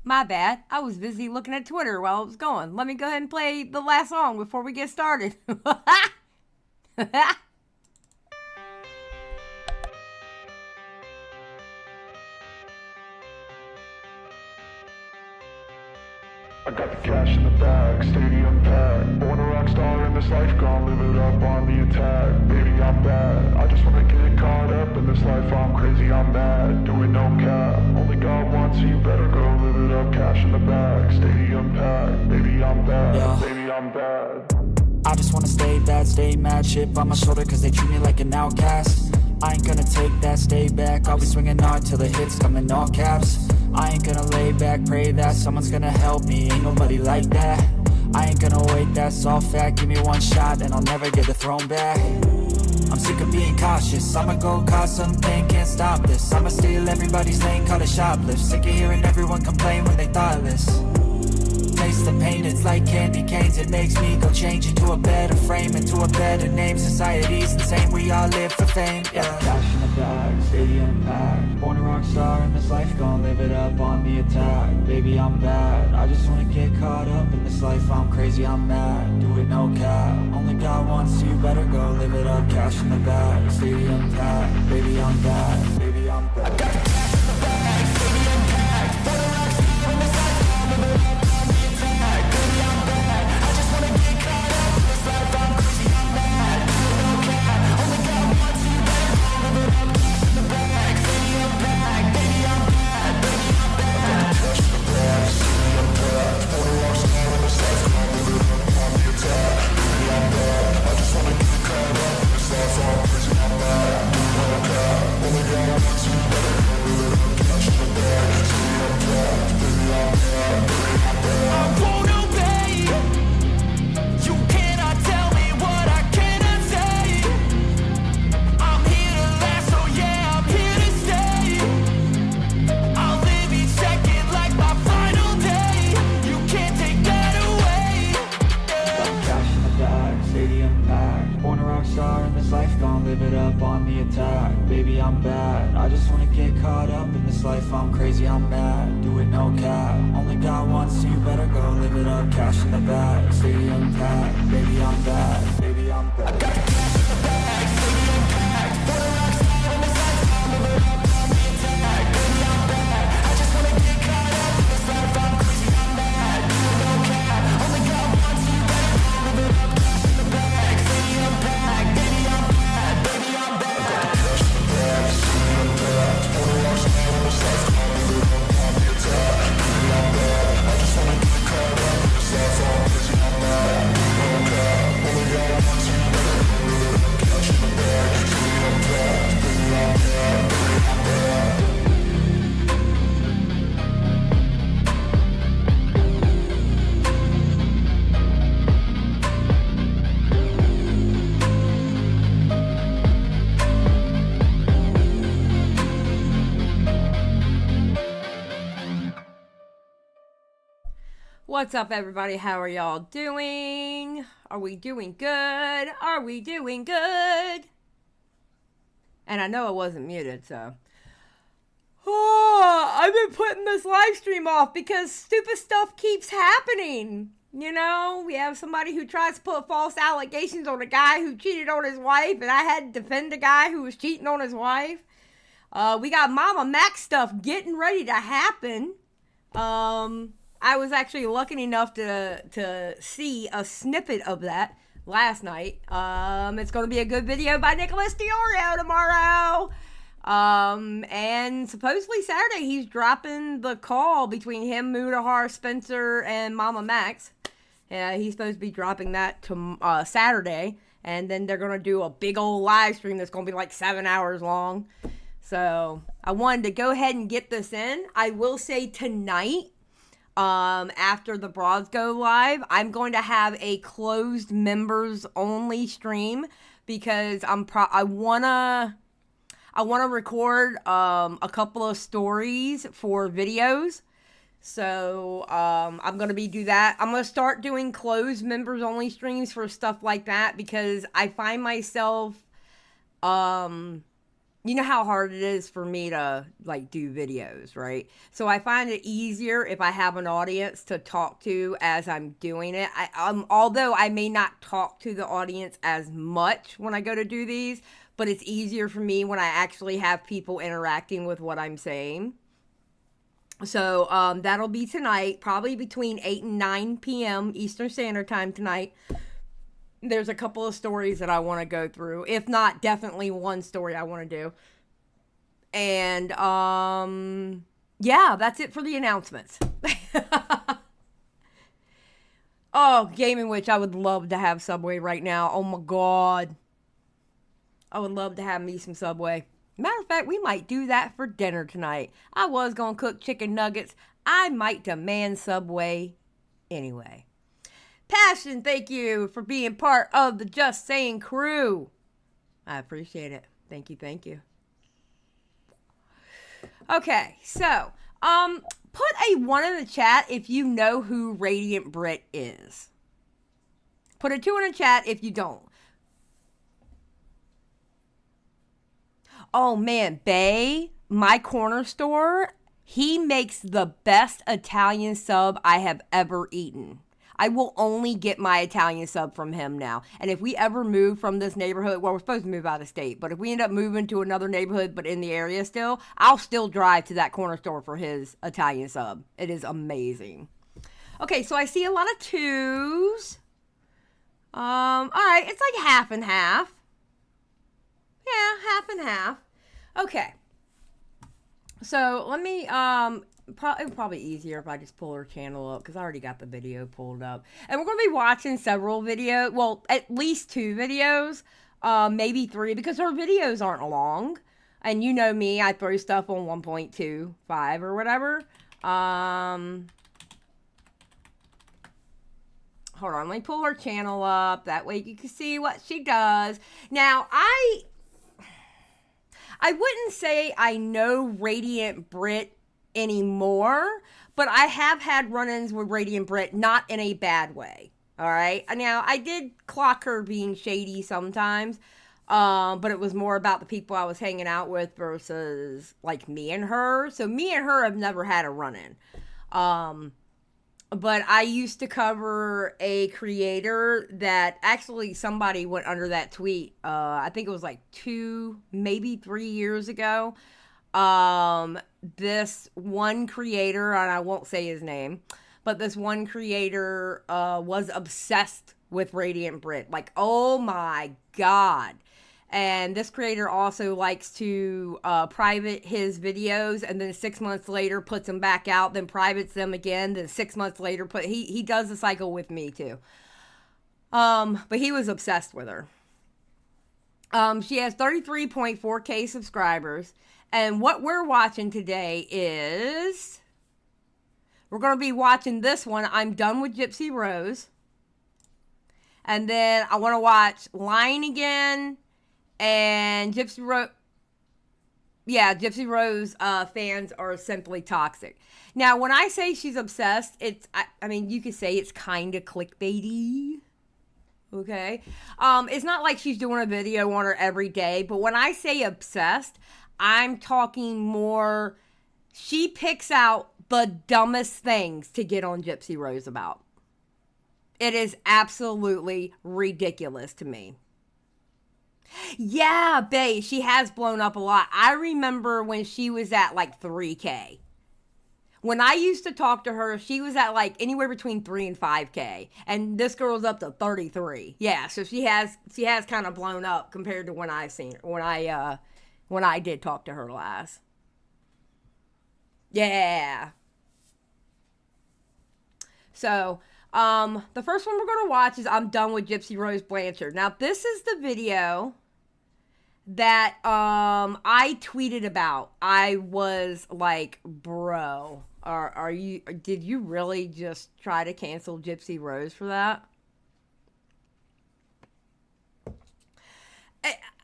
My bad. I was busy looking at Twitter while it was going. Let me go ahead and play the last song before we get started. I got the cash in the bag, stadium packed. Born a rock star in this life, gon' live it up on the attack. Baby, I'm bad. I just wanna get caught up in this life. I'm crazy, I'm mad. Doing no cap. Only God wants, so you better go live it up. Cash in the bag, stadium packed. Baby, I'm bad. Yeah. Baby, I'm bad. I just wanna stay bad, stay mad. Chip on my shoulder cause they treat me like an outcast. I ain't gonna take that, stay back. I'll be swinging hard till the hits come in all caps. I ain't gonna lay back, pray that someone's gonna help me. Ain't nobody like that. I ain't gonna wait, that's all fact. Give me one shot and I'll never get the throne back. I'm sick of being cautious. I'ma go cause something, can't stop this. I'ma steal everybody's lane, call it shoplift. Sick of hearing everyone complain when they thoughtless. Taste the pain, it's like candy canes. It makes me go change into a better frame, into a better name. Society's insane, we all live for fame, yeah. Cash in the bag, stadium packed. Born a rock star in this life, gon' live it up on the attack. Baby, I'm bad. I just wanna get caught up in this life. I'm crazy, I'm mad. Do it no cap. Only God wants, so you better go live it up. Cash in the bag, stadium packed. Baby, I'm bad. Baby, I'm bad. I got the cash in the bag, stadium packed. Born a rock star in this life, gon' live it up. I'm crazy, I'm mad, do it no cap. Only God wants, so you better go live it up. Cash in the bag, stadium packed. Baby, I'm bad, baby, I'm bad. I got the cash in the bag, stadium packed. Born a rock star in this life, I'll live it up on the attack. Baby, I'm bad. I just wanna get caught up in this life. I'm crazy, I'm mad, do it no cap. Only God wants, so you better go live it up. Cash in the bag, stadium packed. Baby, I'm bad, baby, I'm bad. I got the cash in the bag, stadium packed. Born a rock star in this life. What's up, everybody? How are y'all doing? Are we doing good? Are we doing good? And I know I wasn't muted, so. Oh, I've been putting this live stream off because stupid stuff keeps happening. You know, we have somebody who tries to put false allegations on a guy who cheated on his wife, and I had to defend a guy who was cheating on his wife. We got Mama Mac stuff getting ready to happen. I was actually lucky enough to see a snippet of that last night. It's going to be a good video by Nicholas Diorio tomorrow. And supposedly Saturday he's dropping the call between him, Mudahar, Spencer, and Mama Max. He's supposed to be dropping that to Saturday. And then they're going to do a big old live stream that's going to be like 7 hours long. So I wanted to go ahead and get this in. I will say tonight, after the broads go live, I'm going to have a closed members only stream because I wanna record a couple of stories for videos. So I'm gonna do that. I'm gonna start doing closed members only streams for stuff like that because I find myself you know how hard it is for me to like do videos, right? So I find it easier if I have an audience to talk to as I'm doing it. Although I may not talk to the audience as much when I go to do these, but it's easier for me when I actually have people interacting with what I'm saying. So that'll be tonight, probably between 8 and 9 p.m. Eastern Standard Time tonight. There's a couple of stories that I want to go through. If not, definitely one story I want to do. And, yeah, that's it for the announcements. Oh, Gaming Witch, I would love to have Subway right now. Oh, my God. I would love to have me some Subway. Matter of fact, we might do that for dinner tonight. I was going to cook chicken nuggets. I might demand Subway anyway. Passion, thank you for being part of the Just Saying crew. I appreciate it. Thank you, thank you. Okay, so, put a 1 in the chat if you know who Radiant Britt is. Put a 2 in the chat if you don't. Oh man, Bay, my corner store, he makes the best Italian sub I have ever eaten. I will only get my Italian sub from him now. And if we ever move from this neighborhood, well, we're supposed to move out of state, but if we end up moving to another neighborhood, but in the area still, I'll still drive to that corner store for his Italian sub. It is amazing. Okay, so I see a lot of 2s. All right, it's like half and half. Yeah, half and half. Okay. So let me, probably easier if I just pull her channel up because I already got the video pulled up. And we're going to be watching several videos, well, at least 2 videos, maybe 3, because her videos aren't long. And you know me, I throw stuff on 1.25 or whatever. Hold on, let me pull her channel up. That way you can see what she does. Now, I wouldn't say I know Radiant Britt anymore, but I have had run-ins with Radiant Britt, not in a bad way. All right. Now, I did clock her being shady sometimes, but it was more about the people I was hanging out with versus like me and her. So me and her have never had a run-in. But I used to cover a creator that actually somebody went under that tweet. I think it was like 2, maybe 3 years ago. This one creator, and I won't say his name, but this one creator was obsessed with Radiant Britt. Like, oh my God. And this creator also likes to private his videos, and then 6 months later puts them back out, then privates them again, then 6 months later he does the cycle with me too. But he was obsessed with her. She has 33.4K subscribers, and what we're watching today is we're going to be watching this one. I'm done with Gypsy Rose, and then I want to watch Lying Again. And Gypsy Rose, yeah, Gypsy Rose fans are simply toxic. Now, when I say she's obsessed, I mean, you could say it's kind of clickbaity, okay? It's not like she's doing a video on her every day, but when I say obsessed, I'm talking more, she picks out the dumbest things to get on Gypsy Rose about. It is absolutely ridiculous to me. Yeah, babe, she has blown up a lot. I remember when she was at like 3K. When I used to talk to her, she was at like anywhere between 3 and 5K. And this girl's up to 33. Yeah, so she has kind of blown up compared to when I seen her, when I did talk to her last. Yeah. So, the first one we're going to watch is I'm Done with Gypsy Rose Blanchard. Now, this is the video that I tweeted about. I was like, bro, did you really just try to cancel Gypsy Rose for that?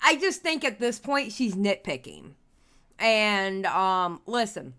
I just think at this point she's nitpicking. And listen,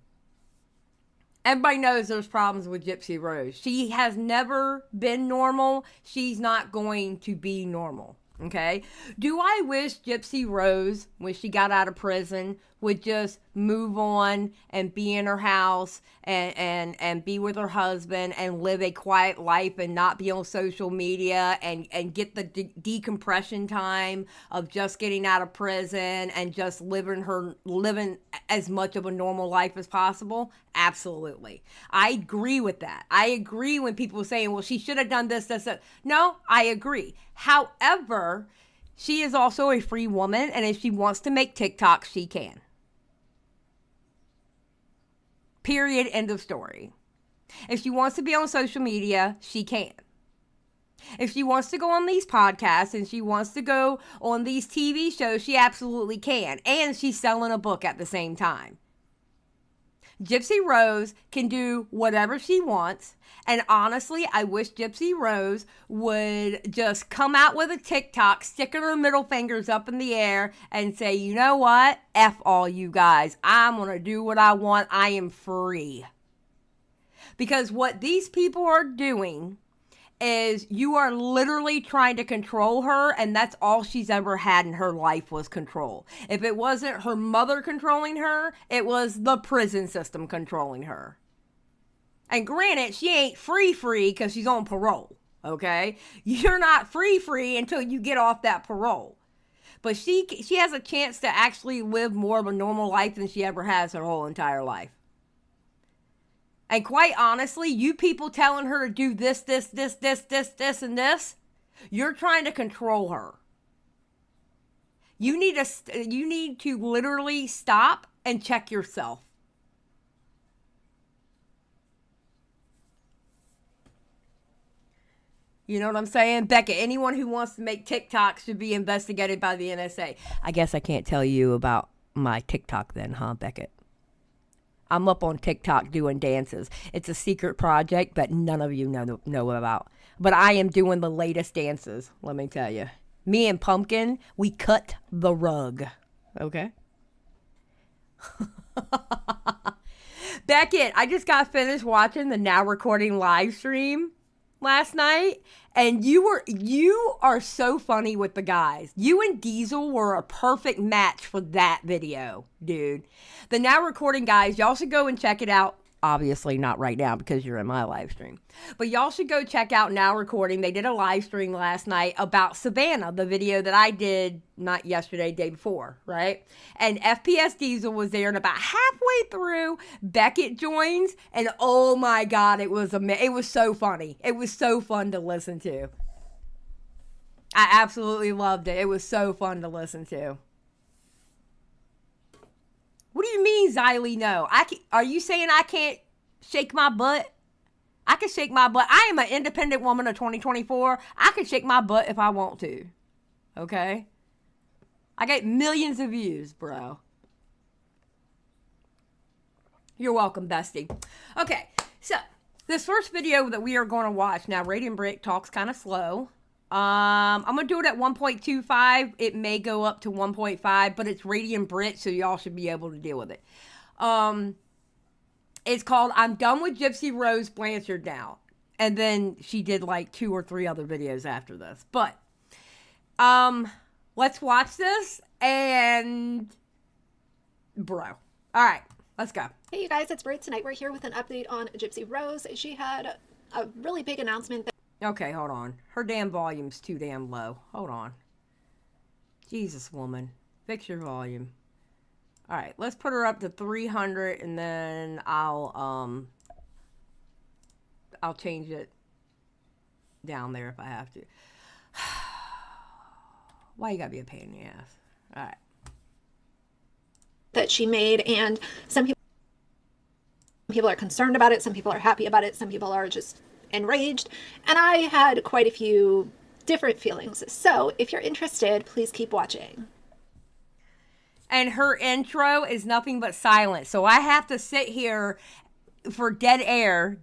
everybody knows there's problems with Gypsy Rose. She has never been normal. She's not going to be normal. Okay. Do I wish Gypsy Rose, when she got out of prison, would just move on and be in her house and be with her husband and live a quiet life and not be on social media and get the decompression time of just getting out of prison and just living as much of a normal life as possible? Absolutely. I agree with that. I agree when people are saying, well, she should have done this, that. No, I agree. However, she is also a free woman, and if she wants to make TikToks, she can. Period. End of story. If she wants to be on social media, she can. If she wants to go on these podcasts and she wants to go on these TV shows, she absolutely can. And she's selling a book at the same time. Gypsy Rose can do whatever she wants. And honestly, I wish Gypsy Rose would just come out with a TikTok, sticking her middle fingers up in the air and say, you know what? F all you guys. I'm going to do what I want. I am free. Because what these people are doing is you are literally trying to control her, and that's all she's ever had in her life was control. If it wasn't her mother controlling her, it was the prison system controlling her. And granted, she ain't free because she's on parole, okay? You're not free until you get off that parole. But she has a chance to actually live more of a normal life than she ever has her whole entire life. And quite honestly, you people telling her to do this, and this, you're trying to control her. You need to literally stop and check yourself. You know what I'm saying? Becca, anyone who wants to make TikTok should be investigated by the NSA. I guess I can't tell you about my TikTok then, huh, Becca? I'm up on TikTok doing dances. It's a secret project that none of you know about. But I am doing the latest dances, let me tell you. Me and Pumpkin, we cut the rug. Okay? Beckett, I just got finished watching the Now Recording live stream last night, and you are so funny with the guys. You and Diesel were a perfect match for that video, dude. The Now Recording guys, y'all should go and check it out. Obviously not right now because you're in my live stream. But y'all should go check out Now Recording. They did a live stream last night about Savannah, the video that I did not yesterday, day before, right? And FPS Diesel was there, and about halfway through, Beckett joins, and oh my God, it was so funny. It was so fun to listen to. I absolutely loved it. It was so fun to listen to. What do you mean, Xylie? No, are you saying I can't shake my butt? I can shake my butt. I am an independent woman of 2024. I can shake my butt if I want to. Okay? I get millions of views, bro. You're welcome, bestie. Okay, so this first video that we are going to watch now, Radiant Britt talks kind of slow. I'm going to do it at 1.25. It may go up to 1.5, but it's Radiant Britt, so y'all should be able to deal with it. It's called I'm Done with Gypsy Rose Blanchard Now. And then she did like 2 or 3 other videos after this. But, let's watch this and, bro. All right, let's go. Hey you guys, it's Britt. Tonight we're here with an update on Gypsy Rose. She had a really big announcement. Okay, hold on. Her damn volume's too damn low. Hold on. Jesus, woman. Fix your volume. All right, let's put her up to 300, and then I'll change it down there if I have to. Why you gotta be a pain in the ass? All right. That she made, and some people are concerned about it, some people are happy about it, some people are just enraged, and I had quite a few different feelings. So if you're interested, please keep watching. And her intro is nothing but silence, so I have to sit here for dead air,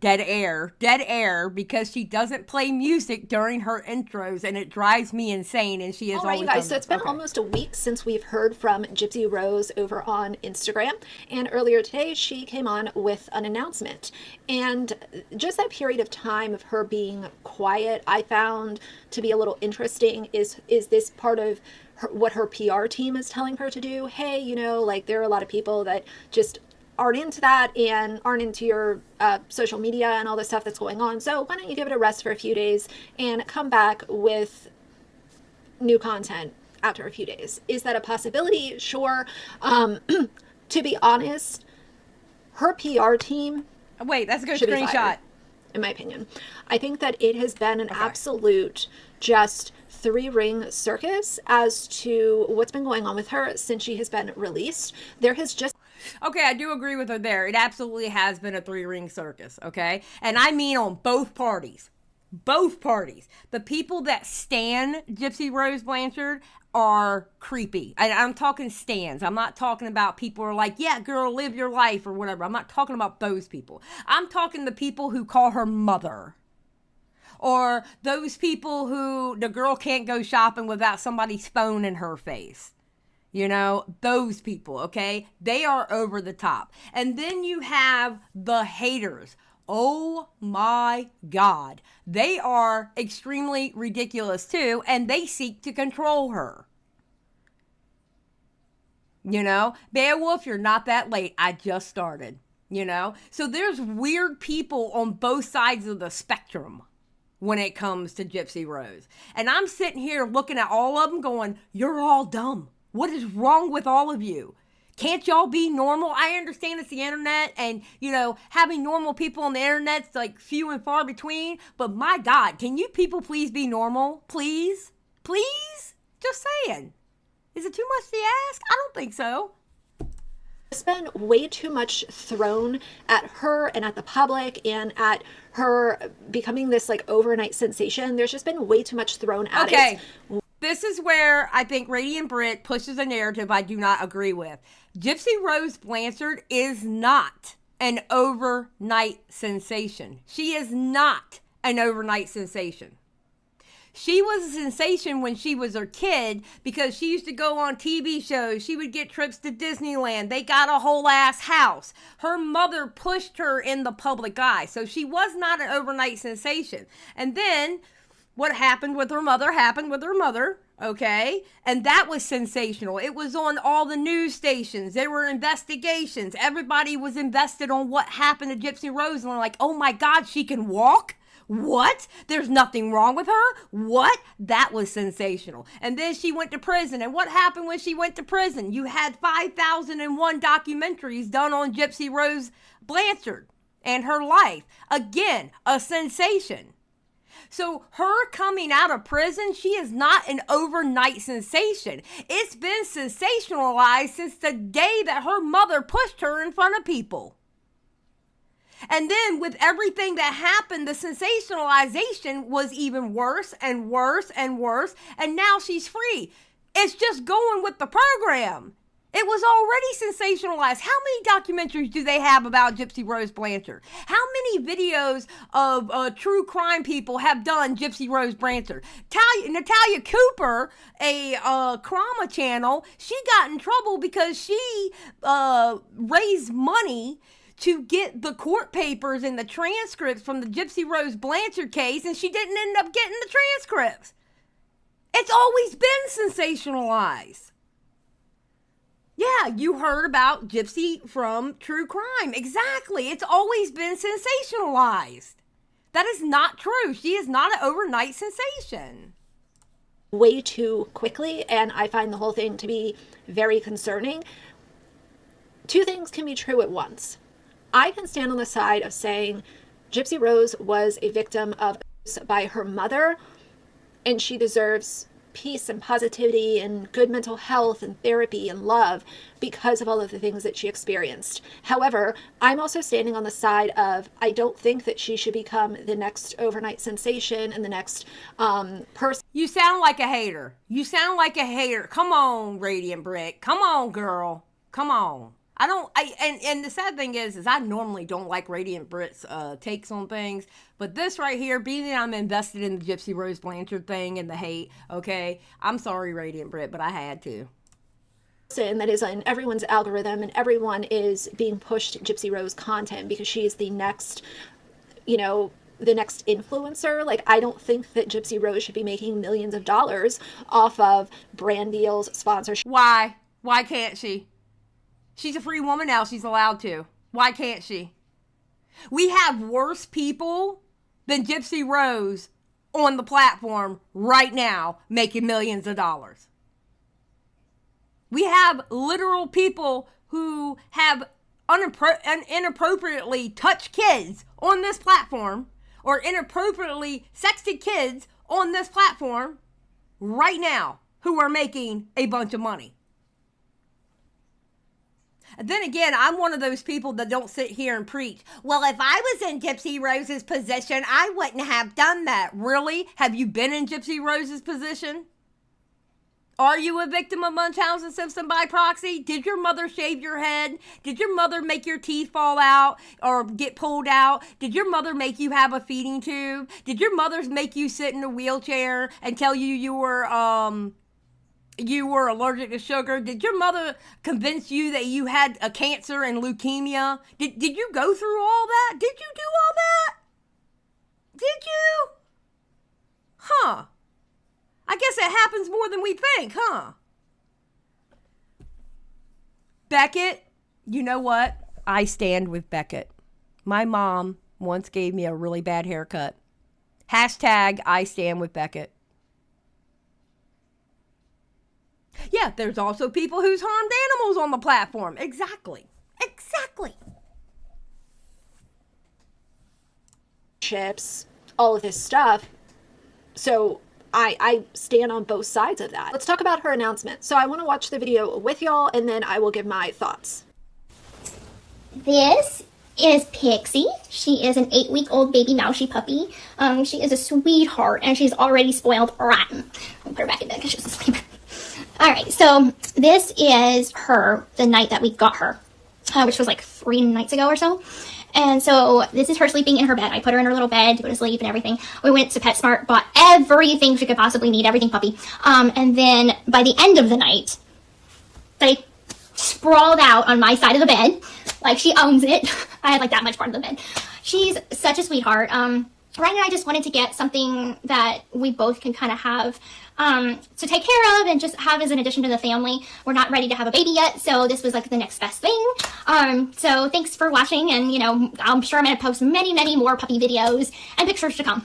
because she doesn't play music during her intros, and it drives me insane. And she is all right, always you guys. So it's been okay. almost a week since we've heard from Gypsy Rose over on Instagram, and earlier today she came on with an announcement. And just that period of time of her being quiet, I found to be a little interesting. Is this part of what her PR team is telling her to do? Hey, you know, like there are a lot of people that just aren't into that and aren't into your social media and all the stuff that's going on. So why don't you give it a rest for a few days and come back with new content after a few days? Is that a possibility? Sure. To be honest, her PR team. Wait, that's a good should be screenshot. fired, in my opinion. I think that it has been an absolute just three-ring circus as to what's been going on with her since she has been released. There has just Okay, I do agree with her there. It absolutely has been a three-ring circus, okay? And I mean on both parties. Both parties. The people that stan Gypsy Rose Blanchard are creepy. I'm talking stans. I'm not talking about people who are like, yeah, girl, live your life or whatever. I'm not talking about those people. I'm talking the people who call her mother. Or those people who the girl can't go shopping without somebody's phone in her face. You know, those people, okay? They are over the top. And then you have the haters. Oh my God. They are extremely ridiculous too, and they seek to control her. You know, Beowulf, you're not that late. I just started, you know? So there's weird people on both sides of the spectrum when it comes to Gypsy Rose. And I'm sitting here looking at all of them going, you're all dumb. What is wrong with all of you? Can't y'all be normal? I understand it's the internet and, you know, having normal people on the internet's like few and far between. But my God, can you people please be normal? Please? Please? Just saying. Is it too much to ask? I don't think so. There's been way too much thrown at her and at the public and at her becoming this like overnight sensation. There's just been way too much thrown at it. This is where I think Radiant Britt pushes a narrative I do not agree with. Gypsy Rose Blanchard is not an overnight sensation. She is not an overnight sensation. She was a sensation when she was a kid because she used to go on TV shows. She would get trips to Disneyland. They got a whole ass house. Her mother pushed her in the public eye. So she was not an overnight sensation. And then what happened with her mother happened with her mother, okay? And that was sensational. It was on all the news stations. There were investigations. Everybody was invested on what happened to Gypsy Rose. And they're like, oh my God, she can walk? What? There's nothing wrong with her? What? That was sensational. And then she went to prison. And what happened when she went to prison? You had 5,001 documentaries done on Gypsy Rose Blanchard and her life. Again, a sensation. So her coming out of prison, she is not an overnight sensation. It's been sensationalized since the day that her mother pushed her in front of people. And then with everything that happened, the sensationalization was even worse and worse and worse. And now she's free. It's just going with the program. It was already sensationalized. How many documentaries do they have about Gypsy Rose Blanchard? How many videos of true crime people have done Gypsy Rose Blanchard? Natalia Cooper, a Krama channel, she got in trouble because she raised money to get the court papers and the transcripts from the Gypsy Rose Blanchard case, and she didn't end up getting the transcripts. It's always been sensationalized. Yeah, you heard about Gypsy from True Crime. Exactly. It's always been sensationalized. That is not true. She is not an overnight sensation. Way too quickly, and I find the whole thing to be very concerning. Two things can be true at once. I can stand on the side of saying Gypsy Rose was a victim of abuse by her mother, and she deserves peace and positivity and good mental health and therapy and love because of all of the things that she experienced. However, I'm also standing on the side of I don't think that she should become the next overnight sensation and the next person. You sound like a hater. You sound like a hater. Come on, Radiant Britt. Come on, girl. Come on. And the sad thing is I normally don't like Radiant Britt's takes on things, but this right here, being that I'm invested in the Gypsy Rose Blanchard thing and the hate, okay, I'm sorry, Radiant Britt, but I had to. That is in everyone's algorithm, and everyone is being pushed Gypsy Rose content because she is the next, the next influencer. Like, I don't think that Gypsy Rose should be making millions of dollars off of brand deals, sponsorship. Why? Why can't she? She's a free woman now. She's allowed to. Why can't she? We have worse people than Gypsy Rose on the platform right now making millions of dollars. We have literal people who have inappropriately touched kids on this platform or inappropriately sexted kids on this platform right now who are making a bunch of money. And then again, I'm one of those people that don't sit here and preach, well, if I was in Gypsy Rose's position, I wouldn't have done that. Really? Have you been in Gypsy Rose's position? Are you a victim of Munchausen Simpson by proxy? Did your mother shave your head? Did your mother make your teeth fall out or get pulled out? Did your mother make you have a feeding tube? Did your mother make you sit in a wheelchair and tell you you were allergic to sugar? Did your mother convince you that you had a cancer and leukemia? Did you go through all that? Did you do all that? Did you? Huh. I guess it happens more than we think, huh? Beckett, you know what? I stand with Beckett. My mom once gave me a really bad haircut. Hashtag I stand with Beckett. Yeah, there's also people who's harmed animals on the platform. Exactly. Chips, all of this stuff. So I stand on both sides of that. Let's talk about her announcement. So I want to watch the video with y'all, and then I will give my thoughts. This is Pixie. She is an 8-week-old baby mousy puppy. She is a sweetheart, and she's already spoiled rotten. I'll put her back in bed because she's asleep. Alright, so this is her the night that we got her, which was like 3 nights ago or so. And so this is her sleeping in her bed. I put her in her little bed to go to sleep and everything. We went to PetSmart, bought everything she could possibly need, everything puppy. And then by the end of the night, they sprawled out on my side of the bed like she owns it. I had like that much part of the bed. She's such a sweetheart. Ryan and I just wanted to get something that we both can kind of have to take care of and just have as an addition to the family. We're not ready to have a baby yet, so this was like the next best thing. So thanks for watching, and I'm sure I'm going to post many, many more puppy videos and pictures to come.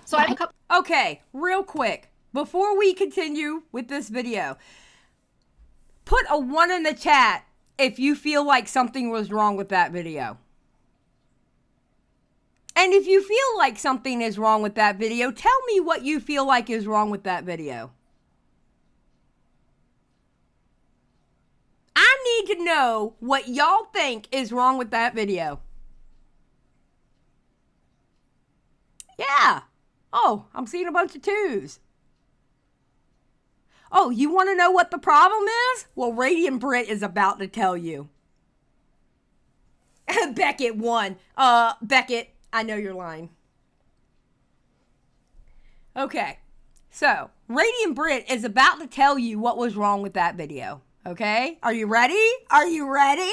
So I have a couple. Okay, real quick, before we continue with this video, put a 1 in the chat if you feel like something was wrong with that video. And if you feel like something is wrong with that video, tell me what you feel like is wrong with that video. I need to know what y'all think is wrong with that video. Yeah. Oh, I'm seeing a bunch of 2s. Oh, you want to know what the problem is? Well, Radiant Britt is about to tell you. Beckett won. Beckett, I know you're lying. Okay, so Radiant Britt is about to tell you what was wrong with that video. Okay, are you ready? Are you ready?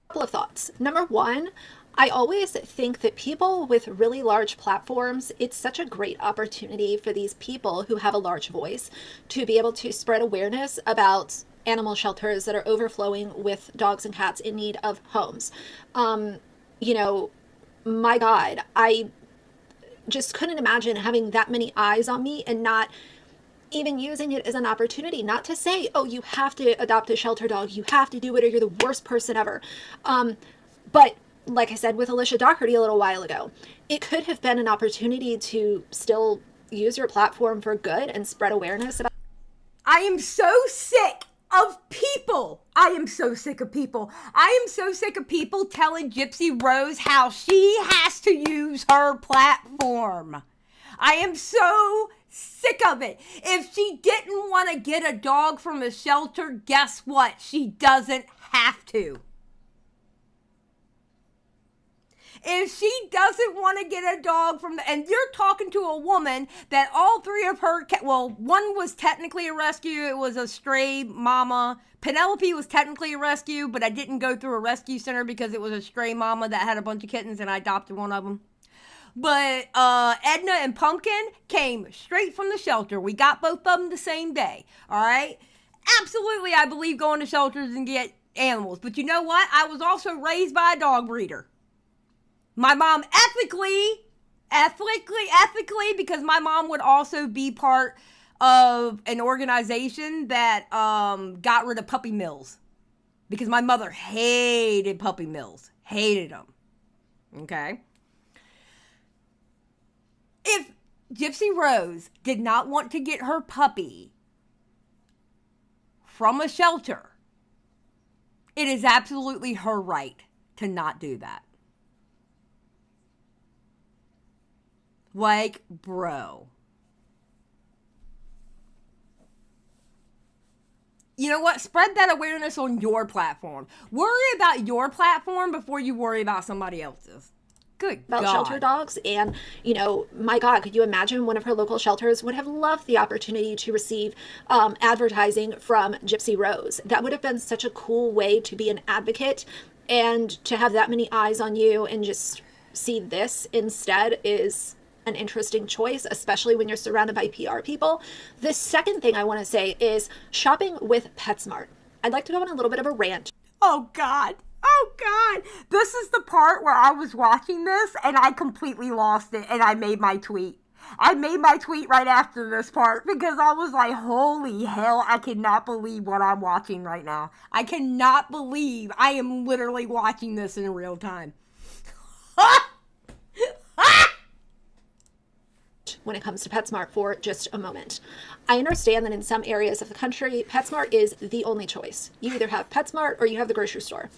Couple of thoughts. Number 1, I always think that people with really large platforms, it's such a great opportunity for these people who have a large voice to be able to spread awareness about animal shelters that are overflowing with dogs and cats in need of homes. My God, I just couldn't imagine having that many eyes on me and not even using it as an opportunity, not to say, oh, you have to adopt a shelter dog, you have to do it or you're the worst person ever. But like I said with Alicia Doherty a little while ago, it could have been an opportunity to still use your platform for good and spread awareness about. I am so sick of people. I am so sick of people. I am so sick of people telling Gypsy Rose how she has to use her platform. I am so Sick of it. If she didn't want to get a dog from a shelter, guess what? She doesn't have to. If she doesn't want to get a dog from and you're talking to a woman that all three of her, one was technically a rescue. It was a stray mama. Penelope was technically a rescue, but I didn't go through a rescue center because it was a stray mama that had a bunch of kittens and I adopted one of them. But Edna and Pumpkin came straight from the shelter. We got both of them the same day, all right? Absolutely, I believe going to shelters and get animals. But you know what? I was also raised by a dog breeder. My mom ethically, because my mom would also be part of an organization that got rid of puppy mills. Because my mother hated puppy mills. Hated them. Okay? If Gypsy Rose did not want to get her puppy from a shelter, it is absolutely her right to not do that. Like, bro. You know what? Spread that awareness on your platform. Worry about your platform before you worry about somebody else's. Good about God. Shelter dogs. And, you know, my God, could you imagine one of her local shelters would have loved the opportunity to receive advertising from Gypsy Rose. That would have been such a cool way to be an advocate, and to have that many eyes on you and just see this instead is an interesting choice, especially when you're surrounded by PR people. The second thing I want to say is shopping with PetSmart. I'd like to go on a little bit of a rant. Oh God. Oh God. This is the part where I was watching this and I completely lost it and I made my tweet. I made my tweet right after this part because I was like, holy hell, I cannot believe what I'm watching right now. I cannot believe I am literally watching this in real time. When it comes to PetSmart for just a moment. I understand that in some areas of the country, PetSmart is the only choice. You either have PetSmart or you have the grocery store.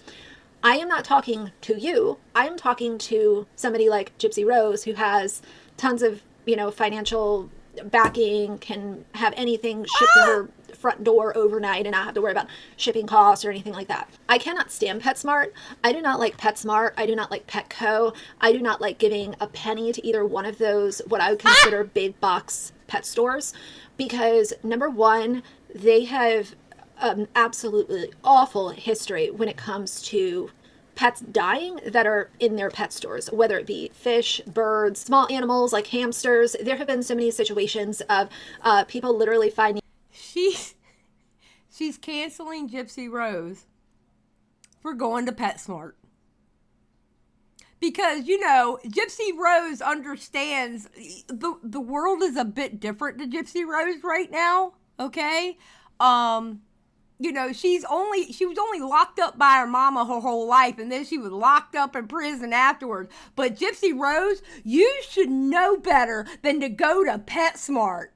I am not talking to you. I am talking to somebody like Gypsy Rose who has tons of, you know, financial backing, can have anything shipped to her front door overnight and not have to worry about shipping costs or anything like that. I cannot stand PetSmart. I do not like PetSmart. I do not like Petco. I do not like giving a penny to either one of those, what I would consider big box pet stores, because number one, they have an absolutely awful history when it comes to pets dying that are in their pet stores, whether it be fish, birds, small animals like hamsters. There have been so many situations of people literally finding. She's canceling Gypsy Rose for going to PetSmart. Because, you know, Gypsy Rose understands the world is a bit different to Gypsy Rose right now, okay? You know, she was only locked up by her mama her whole life, and then she was locked up in prison afterwards. But Gypsy Rose, you should know better than to go to PetSmart.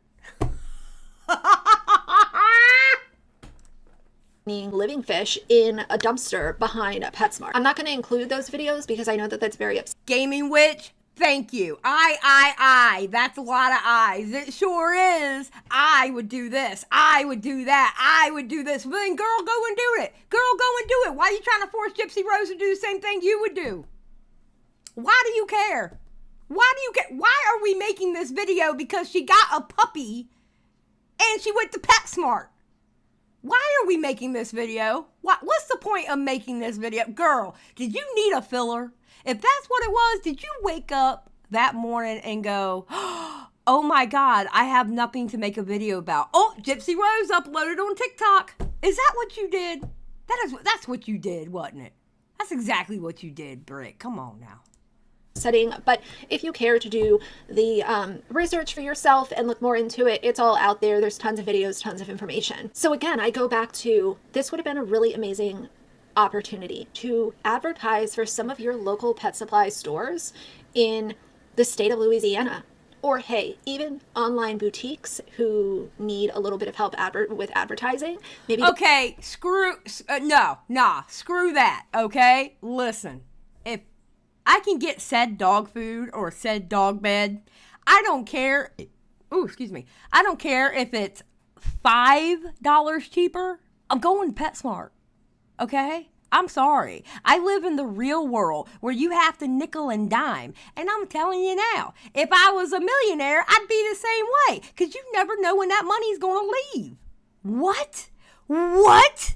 Living fish in a dumpster behind a PetSmart. I'm not going to include those videos because I know that that's very upsetting. Gaming Witch, thank you. I. That's a lot of I's. It sure is. I would do this. I would do that. I would do this. Well, then, girl, go and do it. Girl, go and do it. Why are you trying to force Gypsy Rose to do the same thing you would do? Why do you care? Why do you care? Why are we making this video? Because she got a puppy and she went to PetSmart. Why are we making this video? What's the point of making this video? Girl, did you need a filler? If that's what it was, did you wake up that morning and go, oh my God, I have nothing to make a video about. Oh, Gypsy Rose uploaded on TikTok. Is that what you did? That's what you did, wasn't it? That's exactly what you did, Britt. Come on now. Setting, but if you care to do the research for yourself and look more into it, it's all out there. There's tons of videos, tons of information. So again, I go back to, this would have been a really amazing opportunity to advertise for some of your local pet supply stores in the state of Louisiana, or hey, even online boutiques who need a little bit of help with advertising. Maybe okay, screw that. Okay, listen, if I can get said dog food or said dog bed, I don't care Ooh, excuse me. I don't care if it's $5 cheaper. I'm going PetSmart. Okay? I'm sorry. I live in the real world where you have to nickel and dime. And I'm telling you now, if I was a millionaire, I'd be the same way. Because you never know when that money's going to leave. What? What?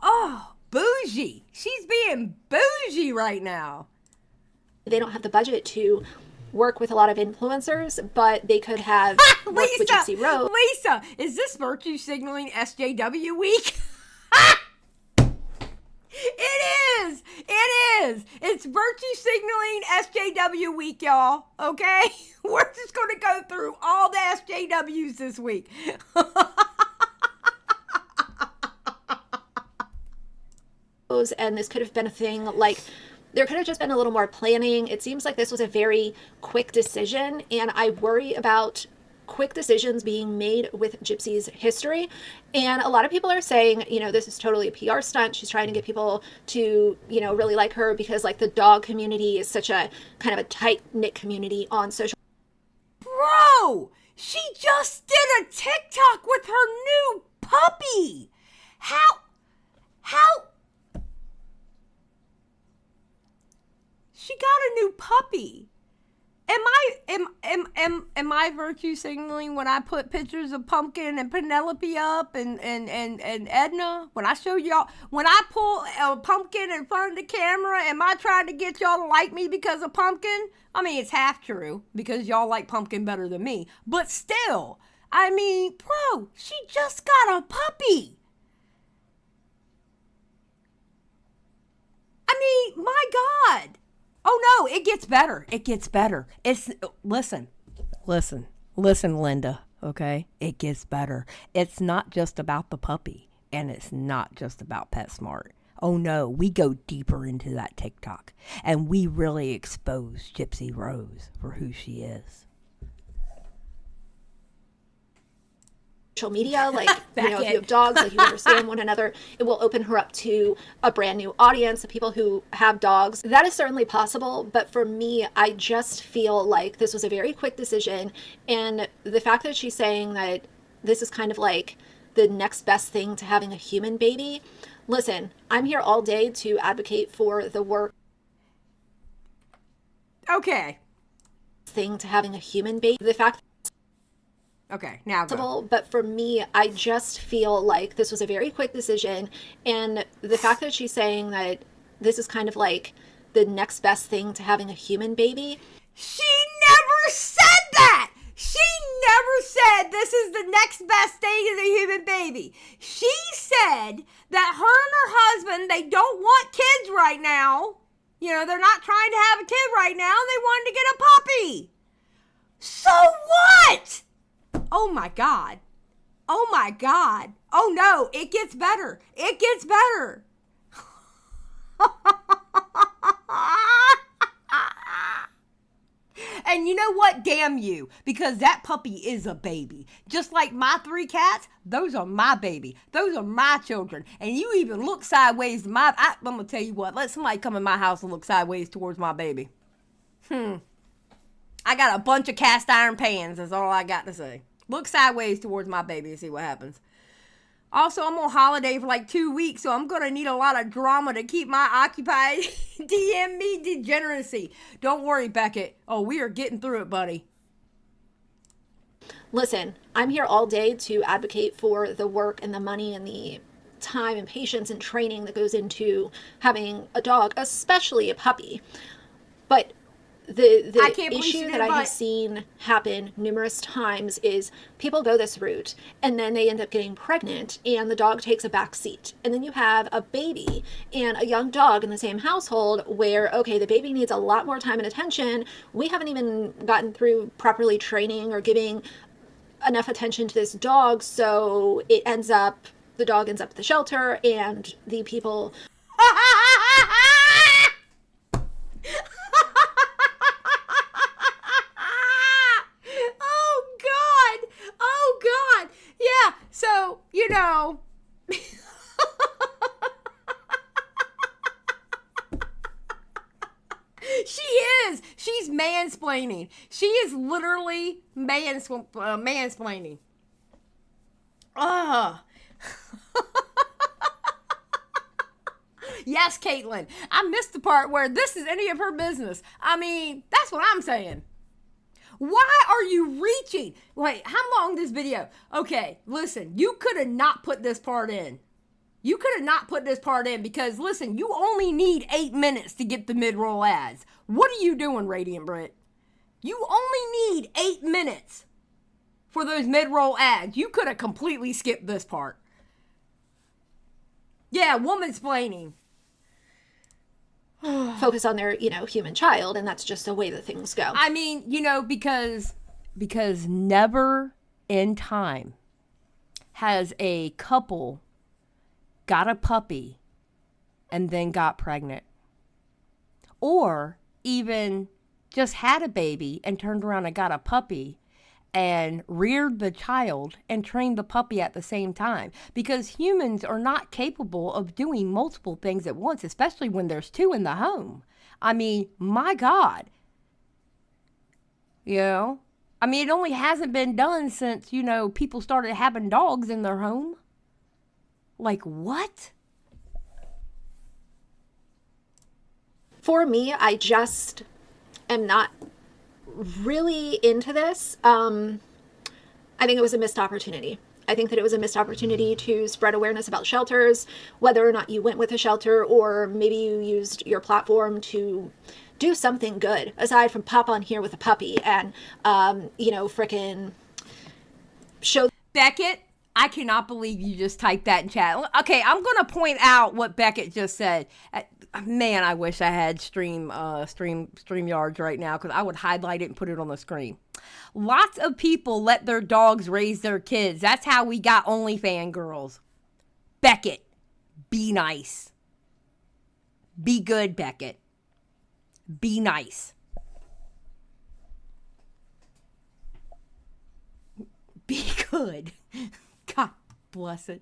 Oh, bougie. She's being bougie right now. They don't have the budget to work with a lot of influencers, but they could have worked with Gypsy Rose. Lisa, is this virtue signaling SJW week? It is. It is. It's virtue signaling SJW week, y'all. Okay? We're just going to go through all the SJWs this week. And this could have been a thing like there could have just been a little more planning. It seems like this was a very quick decision, and I worry about quick decisions being made with Gypsy's history. And a lot of people are saying, you know, this is totally a PR stunt. She's trying to get people to, you know, really like her because like the dog community is such a kind of a tight-knit community on social. Bro, she just did a TikTok with her new puppy. How? She got a new puppy. Am I virtue signaling when I put pictures of Pumpkin and Penelope up and Edna? When I show y'all, when I pull a Pumpkin in front of the camera, am I trying to get y'all to like me because of Pumpkin? I mean, it's half true because y'all like Pumpkin better than me. But still, I mean, bro, she just got a puppy. I mean, my God. Oh no, it gets better. It gets better. Listen, Linda, okay? It gets better. It's not just about the puppy, and it's not just about PetSmart. Oh no, we go deeper into that TikTok, and we really expose Gypsy Rose for who she is. Social media, like, you know, if you have dogs, like you understand one another, it will open her up to a brand new audience of people who have dogs. That is certainly possible, but for me, I just feel like this was a very quick decision, and the fact that she's saying that this is kind of like the next best thing to having a human baby. Listen, I'm here all day to advocate for the work. Okay. Thing to having a human baby. The fact. Okay, now go. But for me, I just feel like this was a very quick decision, and the fact that she's saying that this is kind of like the next best thing to having a human baby. She never said that! She never said this is the next best thing as a human baby. She said that her and her husband, they don't want kids right now. You know, they're not trying to have a kid right now. They wanted to get a puppy. So what? Oh my God. Oh my God. Oh no, it gets better. It gets better. And you know what? Damn you. Because that puppy is a baby. Just like my 3 cats, those are my baby. Those are my children. And you even look sideways to I'm going to tell you what. Let somebody come in my house and look sideways towards my baby. I got a bunch of cast iron pans. That's all I got to say. Look sideways towards my baby and see what happens. Also, I'm on holiday for like 2 weeks, so I'm going to need a lot of drama to keep my occupied. DM me degeneracy. Don't worry, Beckett. Oh, we are getting through it, buddy. Listen, I'm here all day to advocate for the work and the money and the time and patience and training that goes into having a dog, especially a puppy. But the issue that I have seen happen numerous times is people go this route and then they end up getting pregnant and the dog takes a back seat. And then you have a baby and a young dog in the same household where, okay, the baby needs a lot more time and attention. We haven't even gotten through properly training or giving enough attention to this dog. So the dog ends up at the shelter and the people... So, you know, she's mansplaining. She is literally mansplaining. Ugh. Yes, Caitlin. I missed the part where this is any of her business. I mean, that's what I'm saying. Why are you reaching? Wait, how long this video? Okay, listen, you could have not put this part in. You could have not put this part in because, listen, you only need 8 minutes to get the mid-roll ads. What are you doing, Radiant Britt? You only need 8 minutes for those mid-roll ads. You could have completely skipped this part. Yeah, womansplaining. Focus on their, human child, and that's just the way that things go. I mean, because never in time has a couple got a puppy and then got pregnant. Or even just had a baby and turned around and got a puppy and reared the child and trained the puppy at the same time. Because humans are not capable of doing multiple things at once, especially when there's two in the home. I mean, my God. I mean, it only hasn't been done since, people started having dogs in their home. Like, what? For me, I just am not really into this. I think it was a missed opportunity. I think that it was a missed opportunity to spread awareness about shelters, whether or not you went with a shelter or maybe you used your platform to do something good aside from pop on here with a puppy and, frickin' show. Beckett, I cannot believe you just typed that in chat. Okay, I'm going to point out what Beckett just said. Man, I wish I had StreamYards right now because I would highlight it and put it on the screen. Lots of people let their dogs raise their kids. That's how we got OnlyFans girls. Beckett, be nice. Be good, Beckett. Be nice. Be good. God bless it.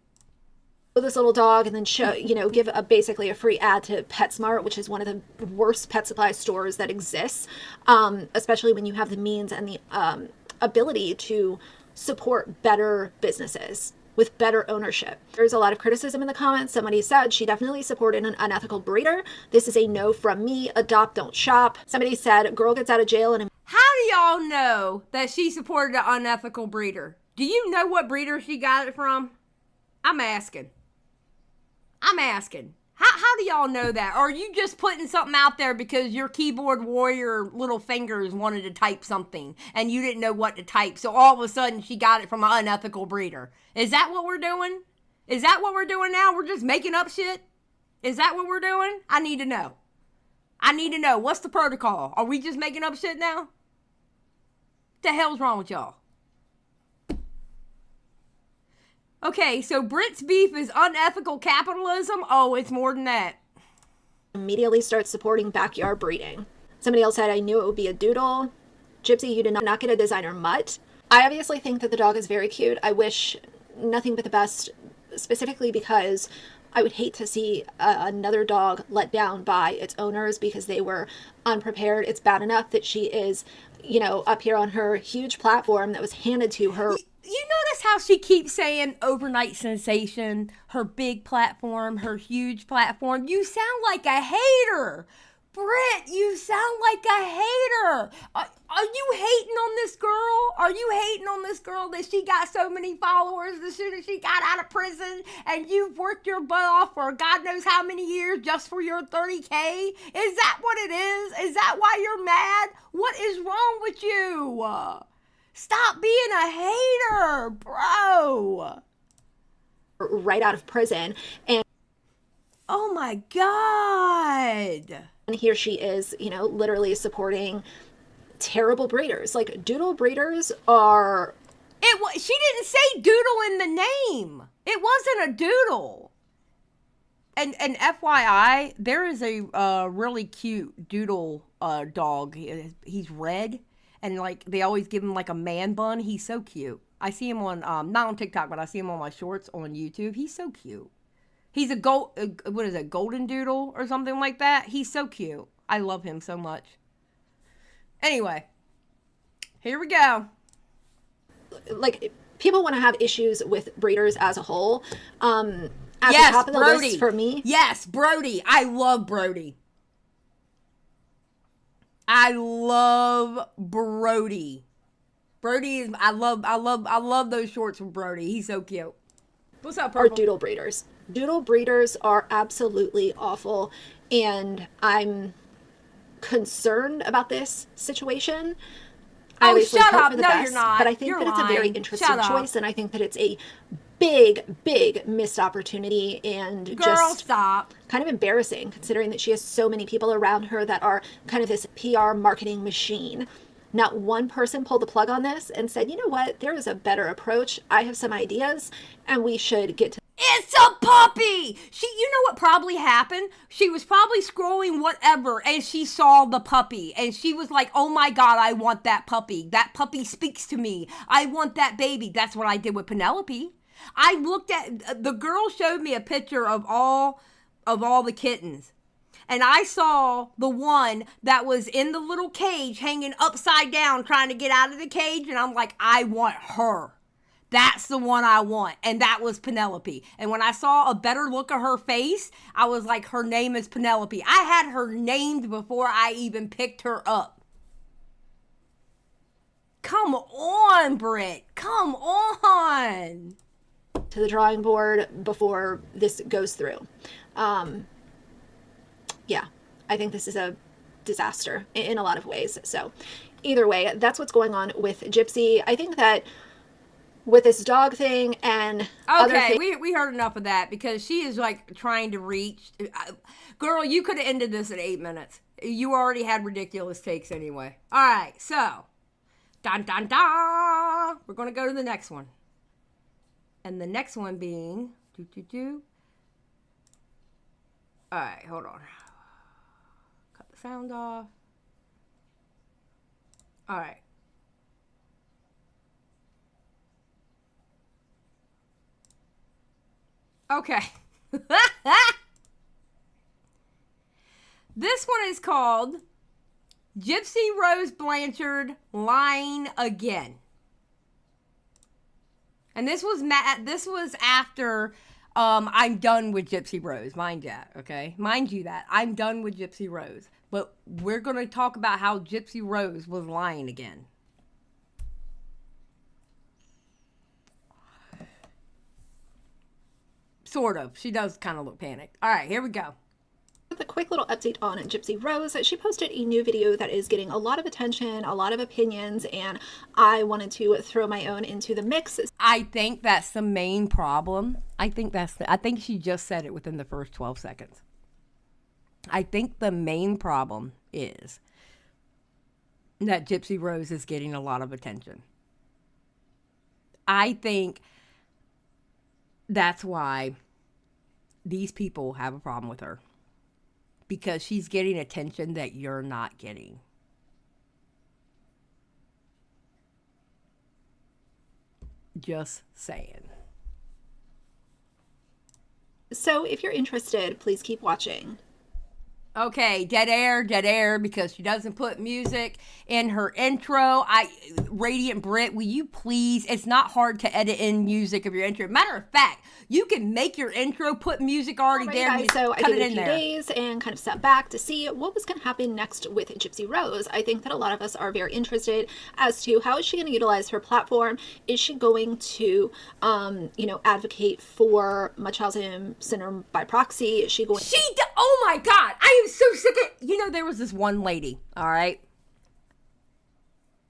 This little dog and then show, give basically a free ad to PetSmart, which is one of the worst pet supply stores that exists, especially when you have the means and the ability to support better businesses with better ownership. There's a lot of criticism in the comments. Somebody said she definitely supported an unethical breeder. This is a no from me. Adopt, don't shop. Somebody said girl gets out of jail and... How do y'all know that she supported an unethical breeder? Do you know what breeder she got it from? I'm asking. How do y'all know that? Or are you just putting something out there because your keyboard warrior little fingers wanted to type something and you didn't know what to type, so all of a sudden she got it from an unethical breeder? Is that what we're doing? Is that what we're doing now? We're just making up shit? Is that what we're doing? I need to know. What's the protocol? Are we just making up shit now? What the hell's wrong with y'all? Okay, so Britt's beef is unethical capitalism? Oh, it's more than that. Immediately starts supporting backyard breeding. Somebody else said, I knew it would be a doodle. Gypsy, you did not get a designer mutt. I obviously think that the dog is very cute. I wish nothing but the best, specifically because I would hate to see another dog let down by its owners because they were unprepared. It's bad enough that she is, up here on her huge platform that was handed to her. You notice how she keeps saying overnight sensation, her big platform, her huge platform? You sound like a hater. Britt, you sound like a hater. Are you hating on this girl? Are you hating on this girl that she got so many followers as soon as she got out of prison and you've worked your butt off for God knows how many years just for your 30K? Is that what it is? Is that why you're mad? What is wrong with you? Stop being a hater, bro. Right out of prison. And oh my God. And here she is, literally supporting terrible breeders. Like, doodle breeders are... She didn't say doodle in the name. It wasn't a doodle. And FYI, there is a really cute doodle dog. He's red. And, they always give him, a man bun. He's so cute. I see him on, not on TikTok, but I see him on my shorts on YouTube. He's so cute. He's a golden doodle or something like that. He's so cute. I love him so much. Anyway, here we go. Like, people want to have issues with breeders as a whole. At Yes, the top of the Brody. list for me. Yes, Brody. I love Brody. I love Brody. Brody is, I love those shorts from Brody. He's so cute. What's up, Are Purple? doodle breeders. Doodle breeders are absolutely awful, and I'm concerned about about situation. I Oh, obviously shut hope up. for the No, best, you're not. but I think You're that it's a very lying. interesting Shut up. choice, and I think that it's a big missed opportunity, and Girl, just stop. kind of embarrassing considering that she has so many people around her that are kind of this PR marketing machine. Not one person pulled the plug on this and said, you know what, there is a better approach. I have some ideas, and we should get to. It's a puppy! You know what probably happened? She was probably scrolling whatever and she saw the puppy and she was like, oh my God, I want that puppy. That puppy speaks to me. I want that baby. That's what I did with Penelope. I looked at, the girl showed me a picture of all the kittens. And I saw the one that was in the little cage hanging upside down trying to get out of the cage. And I'm like, I want her. That's the one I want. And that was Penelope. And when I saw a better look of her face, I was like, her name is Penelope. I had her named before I even picked her up. Come on, Britt. Come on. To the drawing board before this goes through. Yeah, I think this is a disaster in a lot of ways. So either way, that's what's going on with Gypsy. I think that with this dog thing and other Okay, things. we heard enough of that because she is like trying to reach. Girl, you could have ended this in 8 minutes. You already had ridiculous takes anyway. All right, so dun dun dun. We're gonna go to the next one, and the next one being All right, hold on. Cut the sound off. All right. Okay. This one is called Gypsy Rose Blanchard Lying Again. And this was after I'm done with Gypsy Rose. Mind that, okay? Mind you that. I'm done with Gypsy Rose. But we're going to talk about how Gypsy Rose was lying again. Sort of. She does kind of look panicked. All right, here we go. With a quick little update on Gypsy Rose, she posted a new video that is getting a lot of attention, a lot of opinions, and I wanted to throw my own into the mix. I think that's the main problem. I think she just said it within the first 12 seconds. I think the main problem is that Gypsy Rose is getting a lot of attention. I think that's why these people have a problem with her. Because she's getting attention that you're not getting. Just saying. So if you're interested, please keep watching. Okay, dead air, because she doesn't put music in her intro. Radiant Britt, will you please? It's not hard to edit in music of your intro. Matter of fact, you can make your intro, put music already there, Guys, and so cut I gave it it a in few there. days and kind of sat back to see what was going to happen next with Gypsy Rose. I think that a lot of us are very interested as to how is she going to utilize her platform. Is she going to, advocate for Munchausen syndrome by proxy? Is she going? Oh my God, I am so sick of. There was this one lady, all right,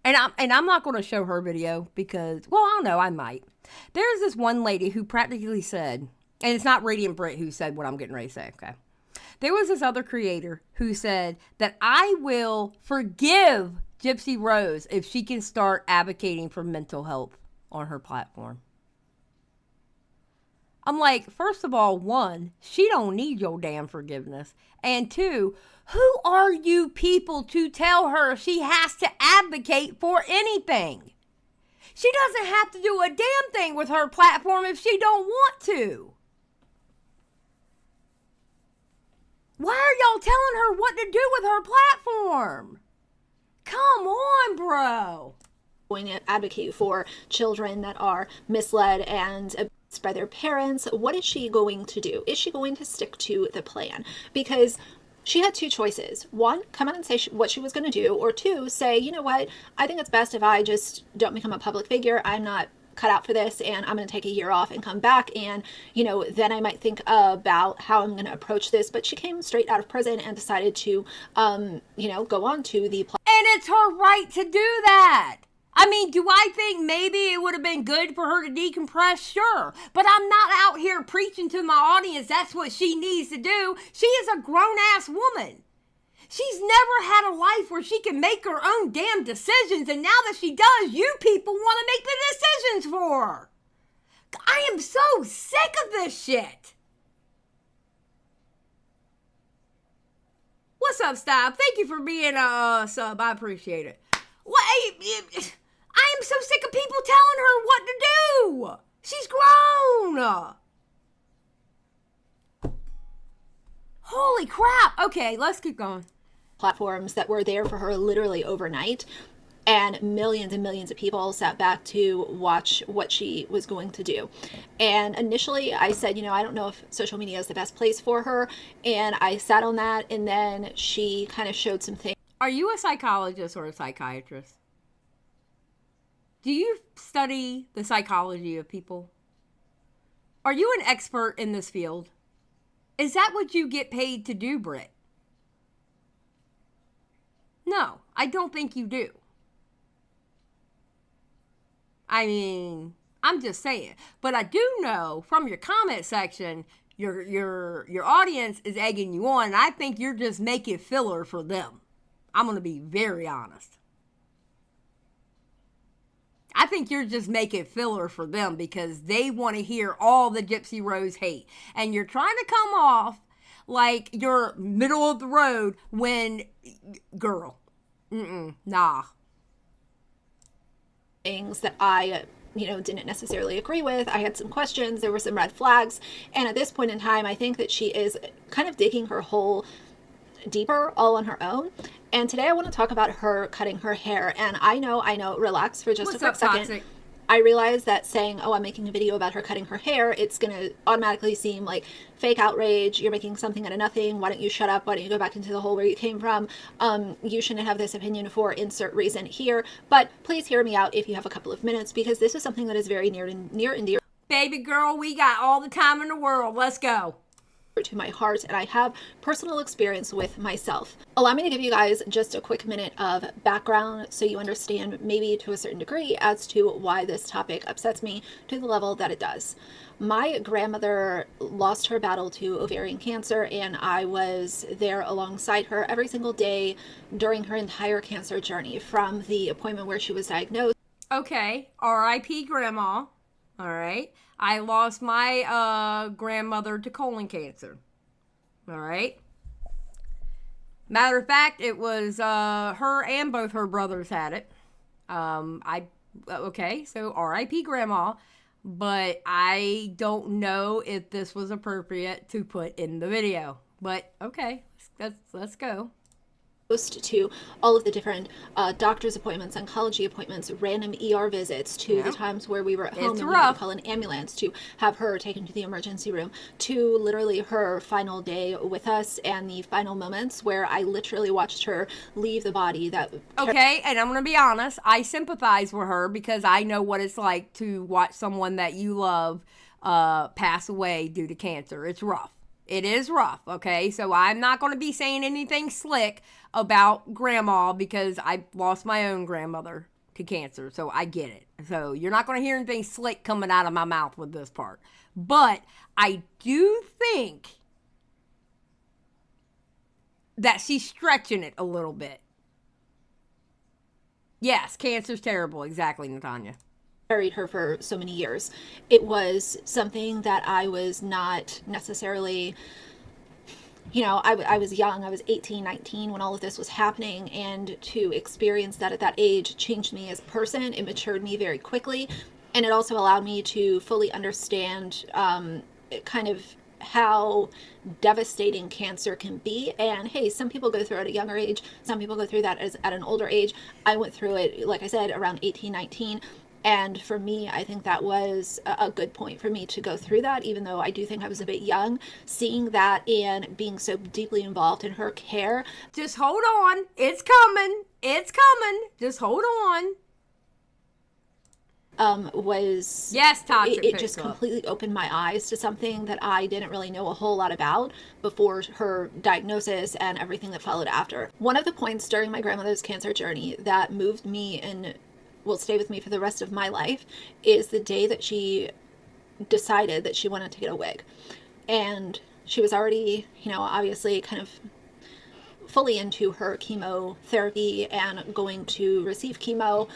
and I'm not going to show her video because, well, I don't know, I might. There's this one lady who practically said, and it's not Radiant Britt who said what I'm getting ready to say, okay? There was this other creator who said that I will forgive Gypsy Rose if she can start advocating for mental health on her platform. I'm like, first of all, one, she don't need your damn forgiveness. And two, who are you people to tell her she has to advocate for anything? She doesn't have to do a damn thing with her platform if she don't want to. Why are y'all telling her what to do with her platform? Come on, bro. Going to advocate for children that are misled and abused by their parents. What is she going to do? Is she going to stick to the plan? Because she had two choices. One, come out and say what she was going to do, or two, say, you know what, I think it's best if I just don't become a public figure. I'm not cut out for this, and I'm going to take a year off and come back, and then I might think about how I'm going to approach this. But she came straight out of prison and decided to go on to the and it's her right to do that. I mean, do I think maybe it would have been good for her to decompress? Sure. But I'm not out here preaching to my audience that's what she needs to do. She is a grown-ass woman. She's never had a life where she can make her own damn decisions, and now that she does, you people want to make the decisions for her. I am so sick of this shit. What's up, Stop? Thank you for being a sub. I appreciate it. I am so sick of people telling her what to do. She's grown. Holy crap. Okay, let's keep going. Platforms that were there for her literally overnight, and millions of people sat back to watch what she was going to do. And initially I said, I don't know if social media is the best place for her, and I sat on that, and then she kind of showed some things. Are you a psychologist or a psychiatrist? Do you study the psychology of people? Are you an expert in this field? Is that what you get paid to do, Britt? No, I don't think you do. I mean, I'm just saying. But I do know from your comment section, your audience is egging you on, and I think you're just making filler for them. I'm going to be very honest. I think you're just making filler for them because they want to hear all the Gypsy Rose hate. And you're trying to come off like you're middle of the road when, girl, nah. Things that I didn't necessarily agree with. I had some questions. There were some red flags. And at this point in time, I think that she is kind of digging her hole deeper all on her own. And today I want to talk about her cutting her hair. And I know, relax for just a quick second. Toxic? I realize that saying, I'm making a video about her cutting her hair, it's going to automatically seem like fake outrage. You're making something out of nothing. Why don't you shut up? Why don't you go back into the hole where you came from? You shouldn't have this opinion for insert reason here. But please hear me out if you have a couple of minutes, because this is something that is very near and dear. Baby girl, we got all the time in the world. Let's go. To my heart, and I have personal experience with myself. Allow me to give you guys just a quick minute of background so you understand, maybe to a certain degree, as to why this topic upsets me to the level that it does. My grandmother lost her battle to ovarian cancer, and I was there alongside her every single day during her entire cancer journey, from the appointment where she was diagnosed. Okay, R.I.P. Grandma. All right. I lost my grandmother to colon cancer. All right. Matter of fact, it was her and both her brothers had it. Okay, so R.I.P. Grandma. But I don't know if this was appropriate to put in the video. But okay, let's go. To all of the different doctor's appointments, oncology appointments, random ER visits, to the times where we were at home and we had to call an ambulance to have her taken to the emergency room, to literally her final day with us and the final moments where I literally watched her leave the body. Okay, and I'm going to be honest, I sympathize with her because I know what it's like to watch someone that you love pass away due to cancer. It's rough. It is rough, okay? So I'm not going to be saying anything slick about grandma because I lost my own grandmother to cancer, so I get it. So you're not going to hear anything slick coming out of my mouth with this part. But I do think that she's stretching it a little bit. Yes, cancer's terrible. Exactly, Natanya. Buried her for so many years. It was something that I was not necessarily, I was young. I was 18, 19 when all of this was happening, and to experience that at that age changed me as a person. It matured me very quickly, and it also allowed me to fully understand kind of how devastating cancer can be. And hey, some people go through it at a younger age, some people go through that at an older age. I went through it, like I said, around 18, 19. And for me, I think that was a good point for me to go through that, even though I do think I was a bit young. Seeing that and being so deeply involved in her care. Just hold on. It's coming. It's coming. Just hold on. Was yes, toxic. It just completely opened my eyes to something that I didn't really know a whole lot about before her diagnosis and everything that followed after. One of the points during my grandmother's cancer journey that moved me and will stay with me for the rest of my life is the day that she decided that she wanted to get a wig. And she was already, obviously kind of fully into her chemotherapy and going to receive chemo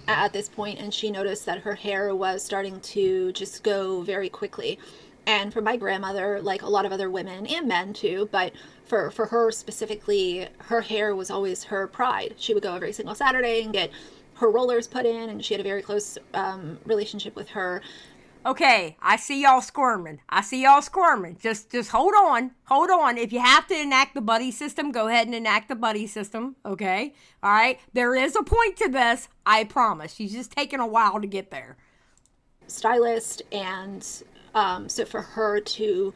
at this point, and she noticed that her hair was starting to just go very quickly. And for my grandmother, like a lot of other women and men too, but for her specifically, her hair was always her pride. She would go every single Saturday and get her rollers put in, and she had a very close relationship with her. Okay, I see y'all squirming. Just hold on. Hold on. If you have to enact the buddy system, go ahead and enact the buddy system. Okay? All right? There is a point to this. I promise. She's just taking a while to get there. Stylist, and so for her to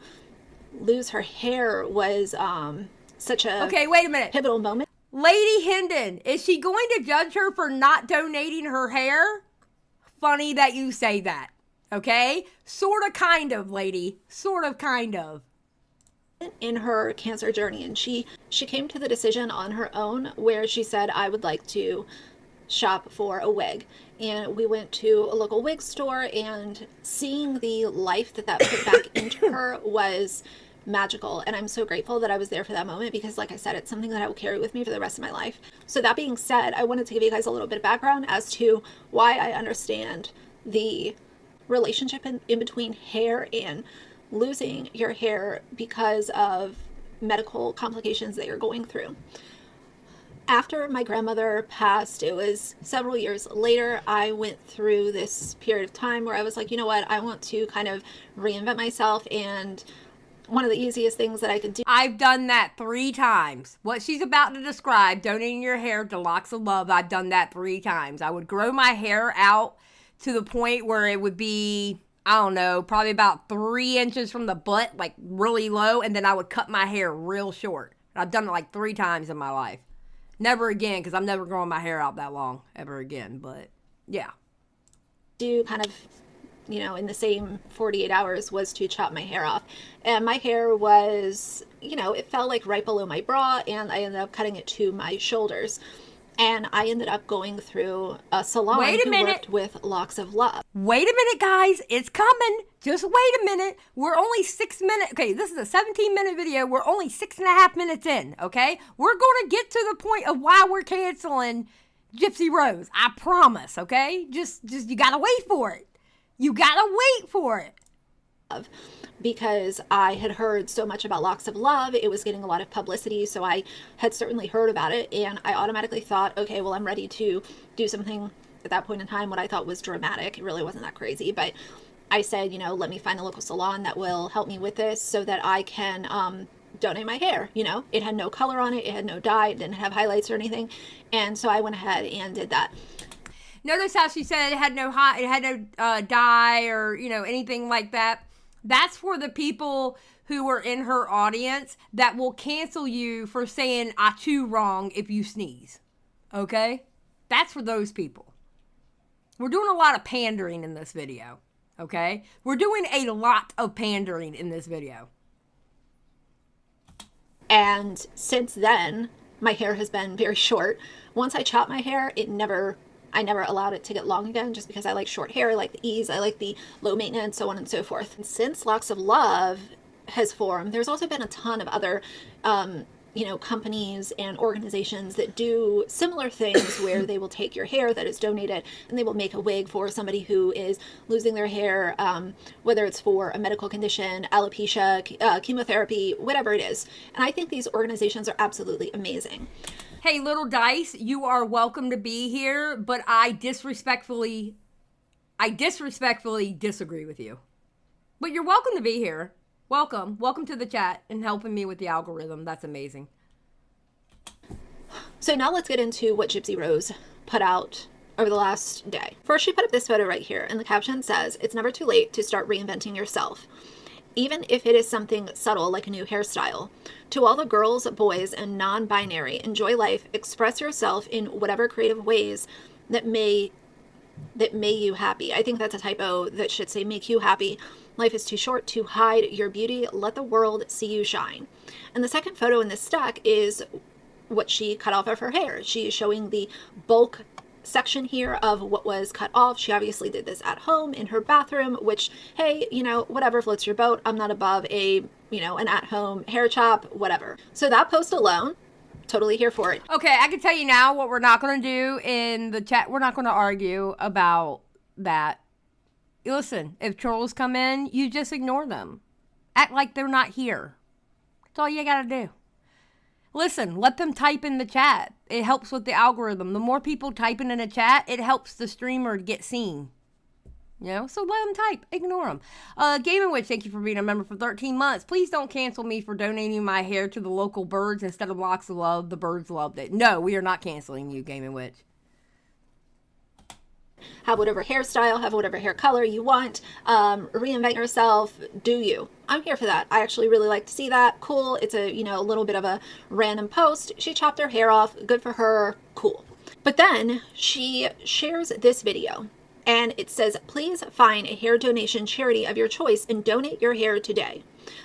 lose her hair was such a okay, wait a minute. Pivotal moment. Lady Hendon, is she going to judge her for not donating her hair? Funny that you say that. Okay? Sort of, kind of, lady. Sort of, kind of. In her cancer journey, and she came to the decision on her own where she said, I would like to shop for a wig. And we went to a local wig store, and seeing the life that put back into her was magical. And I'm so grateful that I was there for that moment, because like I said, it's something that I will carry with me for the rest of my life. So that being said, I wanted to give you guys a little bit of background as to why I understand the relationship in between hair and losing your hair because of medical complications that you're going through. After my grandmother passed, it was several years later, I went through this period of time where I was like, you know what, I want to kind of reinvent myself, and one of the easiest things that I could do. I've done that 3 times. What she's about to describe, donating your hair to Locks of Love, I've done that 3 times. I would grow my hair out to the point where it would be, I don't know, probably about 3 inches from the butt, like really low, and then I would cut my hair real short. I've done it like 3 times in my life. Never again, because I'm never growing my hair out that long ever again, but yeah. Do kind of, in the same 48 hours was to chop my hair off. And my hair was, it fell like right below my bra, and I ended up cutting it to my shoulders. And I ended up going through a salon who worked with Locks of Love. Wait a minute, guys. It's coming. Just wait a minute. We're only 6 minutes. Okay, this is a 17-minute video. We're only 6.5 minutes in, okay? We're going to get to the point of why we're canceling Gypsy Rose. I promise, okay? Just you got to wait for it. You got to wait for it. Because I had heard so much about Locks of Love, it was getting a lot of publicity, so I had certainly heard about it, and I automatically thought, okay, well, I'm ready to do something at that point in time what I thought was dramatic. It really wasn't that crazy, but I said, let me find a local salon that will help me with this so that I can donate my hair. It had no color on it, it had no dye, it didn't have highlights or anything, and so I went ahead and did that. Notice how she said it had no dye or anything like that. That's for the people who are in her audience that will cancel you for saying "I too" wrong if you sneeze. Okay? That's for those people. We're doing a lot of pandering in this video. Okay? We're doing a lot of pandering in this video. And since then, my hair has been very short. Once I chopped my hair, I never allowed it to get long again, just because I like short hair, I like the ease, I like the low maintenance, so on and so forth. And since Locks of Love has formed, there's also been a ton of other, companies and organizations that do similar things where they will take your hair that is donated and they will make a wig for somebody who is losing their hair, whether it's for a medical condition, alopecia, chemotherapy, whatever it is. And I think these organizations are absolutely amazing. Hey, Little Dice, you are welcome to be here, but I disrespectfully disagree with you. But you're welcome to be here. Welcome to the chat and helping me with the algorithm. That's amazing. So now let's get into what Gypsy Rose put out over the last day. First, she put up this photo right here, and the caption says, "It's never too late to start reinventing yourself, even if it is something subtle like a new hairstyle. To all the girls, boys, and non-binary, enjoy life, express yourself in whatever creative ways that may you happy." I think that's a typo that should say make you happy. Life is too short to hide your beauty. Let the world see you shine. And the second photo in this stack is what she cut off of her hair. She is showing the bulk section here of what was cut off. She obviously did this at home in her bathroom, which, hey, you know, whatever floats your boat. I'm not above a, you know, an at-home hair chop, whatever. So that post alone, totally here for it. Okay, I can tell you now what we're not going to do in the chat. We're not going to argue about that. Listen, if trolls come in, you just ignore them. Act like they're not here. That's all you got to do. Listen, let them type in the chat. It helps with the algorithm. The more people typing in a chat, it helps the streamer get seen. You know, so let them type. Ignore them. Gaming Witch, thank you for being a member for 13 months. Please don't cancel me for donating my hair to the local birds instead of Locks of Love. The birds loved it. No, we are not canceling you, Gaming Witch. Have whatever hairstyle, have whatever hair color you want. Reinvent yourself. Do you? I'm here for that. I actually really like to see that. Cool. It's a, you know, a little bit of a random post. She chopped her hair off. Good for her. Cool. But then she shares this video and it says, "Please find a hair donation charity of your choice and donate your hair today.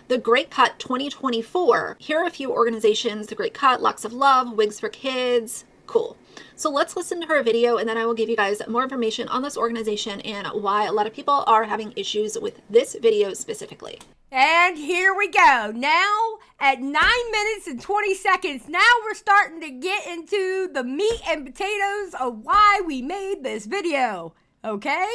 The Great Cut 2024. Here are a few organizations. The Great Cut, Locks of Love, Wigs for Kids." Cool. So let's listen to her video and then I will give you guys more information on this organization and why a lot of people are having issues with this video specifically. And here we go. Now at 9 minutes and 20 seconds, now we're starting to get into the meat and potatoes of why we made this video. Okay?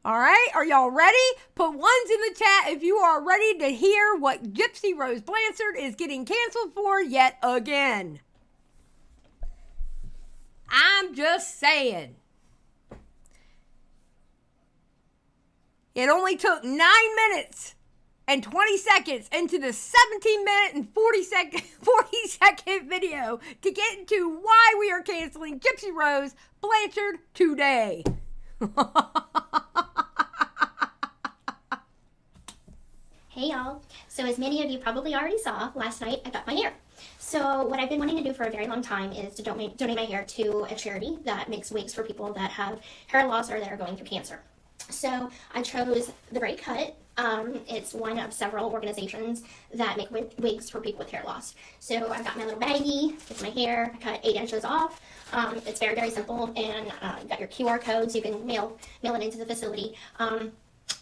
All right, are y'all ready? Put ones in the chat if you are ready to hear what Gypsy Rose Blanchard is getting canceled for yet again. I'm just saying. It only took 9 minutes and 20 seconds into the 17-minute and 40-second video to get into why we are canceling Gypsy Rose Blanchard today. Hey y'all. So as many of you probably already saw, last night I got my hair. So what I've been wanting to do for a very long time is to donate my hair to a charity that makes wigs for people that have hair loss or that are going through cancer. So I chose the Great Cut. It's one of several organizations that make wigs for people with hair loss. So I've got my little baggie with my hair. I cut 8 inches off. It's very, very simple, and you've got your QR code so you can mail it into the facility.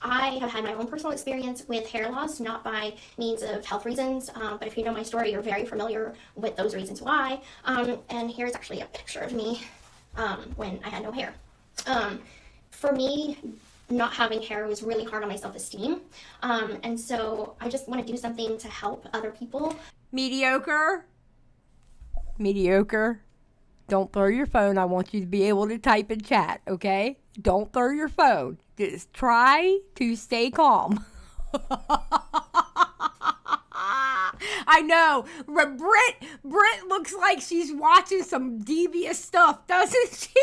I have had my own personal experience with hair loss, not by means of health reasons, but if you know my story, you're very familiar with those reasons why. And here's actually a picture of me when I had no hair. For me, not having hair was really hard on my self-esteem, and so I just want to do something to help other people. Mediocre. Don't throw your phone. I want you to be able to type in chat, okay? Don't throw your phone. Just try to stay calm. I know. Britt looks like she's watching some devious stuff, doesn't she?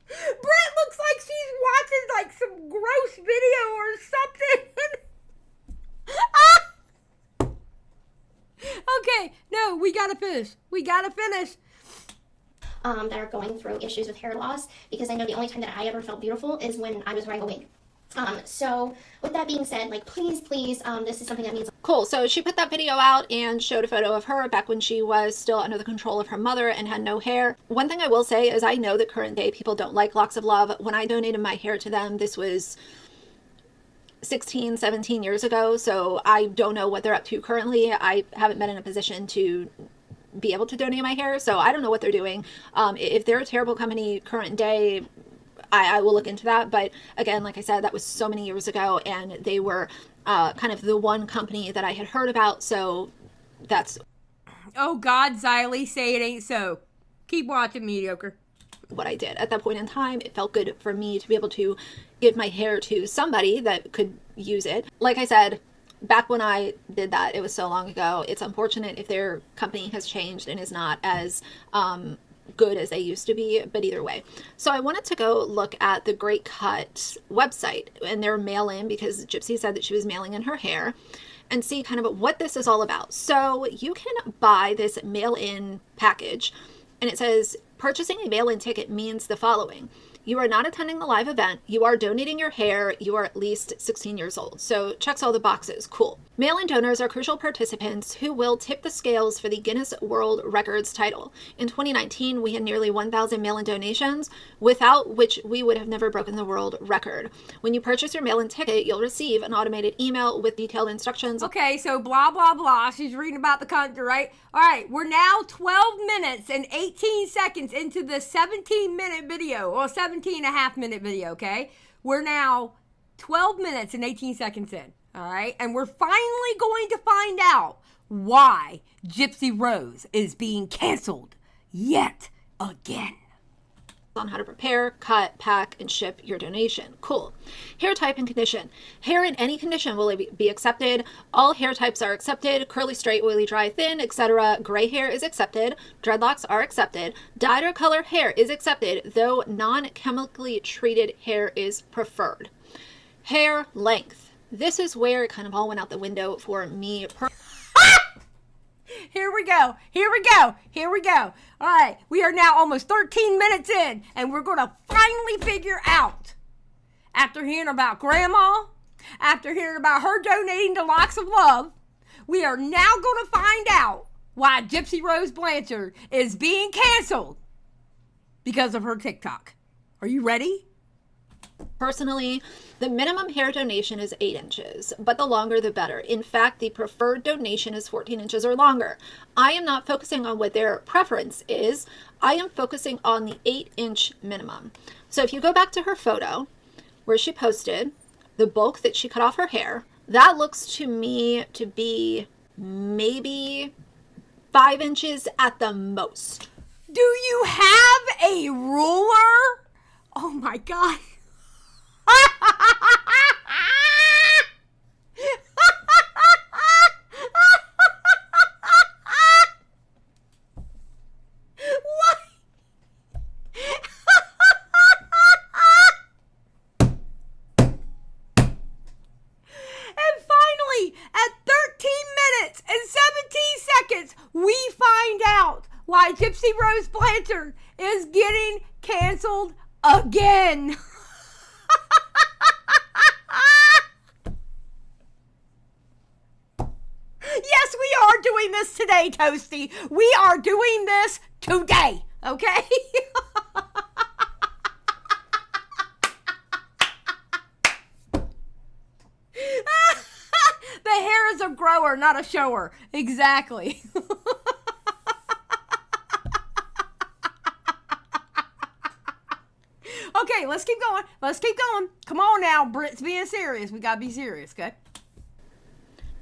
Britt looks like she's watching like some gross video or something. Okay, no, we gotta finish. That are going through issues with hair loss, because I know the only time that I ever felt beautiful is when I was wearing a wig. So with that being said, like, please, this is something that means. Cool. So she put that video out and showed a photo of her back when she was still under the control of her mother and had no hair. One thing I will say is I know that current day people don't like Locks of Love. When I donated my hair to them, this was 16, 17 years ago. So I don't know what they're up to currently. I haven't been in a position to be able to donate my hair, so I don't know what they're doing. If they're a terrible company current day, I will look into that. But again, like I said, that was so many years ago, and they were kind of the one company that I had heard about, so that's... Oh God, Xylie, say it ain't so. Keep watching, mediocre. what I did. At that point in time, it felt good for me to be able to give my hair to somebody that could use it. Like I said, back when I did that, it was so long ago. It's unfortunate if their company has changed and is not as good as they used to be, but either way. So I wanted to go look at the Great Cut website and their mail-in, because Gypsy said that she was mailing in her hair, and see kind of what this is all about. So you can buy this mail-in package, and it says purchasing a mail-in ticket means the following. You are not attending the live event. You are donating your hair. You are at least 16 years old. So checks all the boxes. Cool. Mail-in donors are crucial participants who will tip the scales for the Guinness World Records title. In 2019, we had nearly 1,000 mail-in donations, without which we would have never broken the world record. When you purchase your mail-in ticket, you'll receive an automated email with detailed instructions. Okay, so blah, blah, blah. She's reading about the country, right? All right, we're now 12 minutes and 18 seconds into the 17-minute video, or 17.5-minute video, okay? We're now 12 minutes and 18 seconds in, all right? And we're finally going to find out why Gypsy Rose is being canceled yet again. On how to prepare, cut, pack, and ship your donation. Cool. Hair type and condition. Hair in any condition will be accepted. All hair types are accepted. Curly, straight, oily, dry, thin, etc. Gray hair is accepted. Dreadlocks are accepted. Dyed or colored hair is accepted, though non-chemically treated hair is preferred. Hair length. This is where it kind of all went out the window for me. Here we go. Here we go. Here we go. All right. We are now almost 13 minutes in, and we're going to finally figure out, after hearing about Grandma, after hearing about her donating to Locks of Love, we are now going to find out why Gypsy Rose Blanchard is being canceled because of her TikTok. Are you ready? Personally, the minimum hair donation is 8 inches, but the longer the better. In fact, the preferred donation is 14 inches or longer. I am not focusing on what their preference is. I am focusing on the 8-inch minimum. So if you go back to her photo where she posted the bulk that she cut off her hair, that looks to me to be maybe 5 inches at the most. Do you have a ruler? Oh my God. We find out why Gypsy Rose Blanchard is getting canceled again. Yes, we are doing this today, Toasty. We are doing this today, okay? The hair is a grower, not a shower. Exactly. Okay, let's keep going. Let's keep going. Come on now, Britt's being serious. We gotta be serious, okay?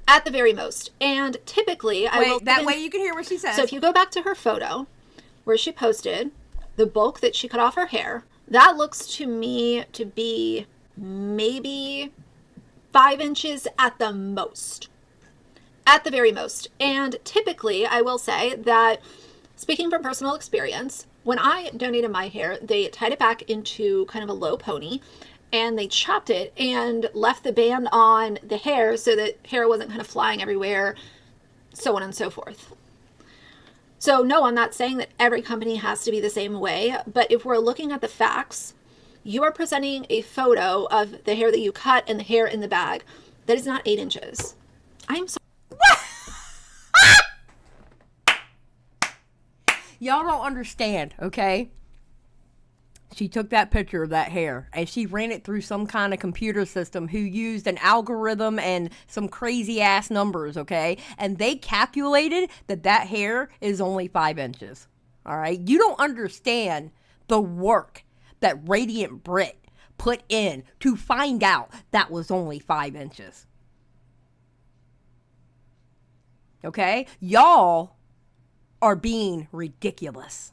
At the very most. And typically, that way you can hear what she says. So if you go back to her photo where she posted the bulk that she cut off her hair, that looks to me to be maybe 5 inches at the most. At the very most. And typically, I will say that, speaking from personal experience, when I donated my hair, they tied it back into kind of a low pony, and they chopped it and left the band on the hair so that hair wasn't kind of flying everywhere, so on and so forth. So no, I'm not saying that every company has to be the same way, but if we're looking at the facts, you are presenting a photo of the hair that you cut and the hair in the bag. That is not 8 inches. I am sorry. Y'all don't understand, okay? She took that picture of that hair and she ran it through some kind of computer system who used an algorithm and some crazy ass numbers, okay? And they calculated that that hair is only 5 inches, all right? You don't understand the work that Radiant Britt put in to find out that was only 5 inches. Okay? Y'all are being ridiculous.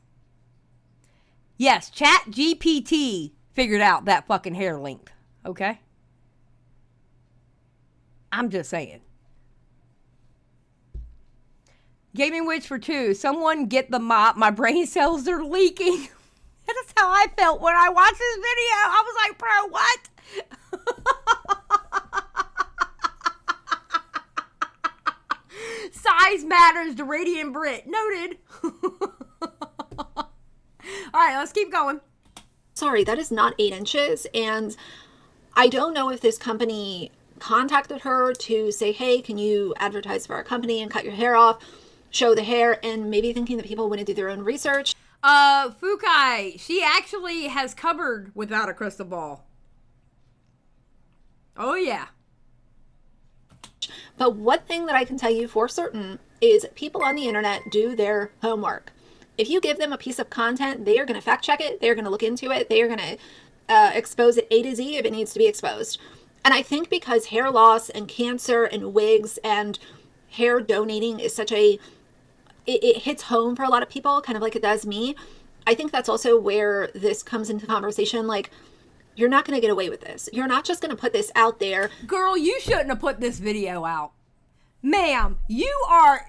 Yes, Chat GPT figured out that fucking hair length. Okay? I'm just saying. Gaming Witch for 2. Someone get the mop. My brain cells are leaking. That's how I felt when I watched this video. I was like, bro, what? Size matters to Radiant Britt. Noted. All right, let's keep going. Sorry, that is not 8 inches. And I don't know if this company contacted her to say, hey, can you advertise for our company and cut your hair off, show the hair, and maybe thinking that people wouldn't do their own research. Fukai, she actually has covered without a crystal ball. Oh, yeah. But one thing that I can tell you for certain is people on the internet do their homework. If you give them a piece of content, they are going to fact check it. They're going to look into it. They are going to expose it A to Z if it needs to be exposed. And I think because hair loss and cancer and wigs and hair donating is such a, it hits home for a lot of people, kind of like it does me. I think that's also where this comes into conversation. Like, you're not going to get away with this. You're not just going to put this out there. Girl, you shouldn't have put this video out. Ma'am, you are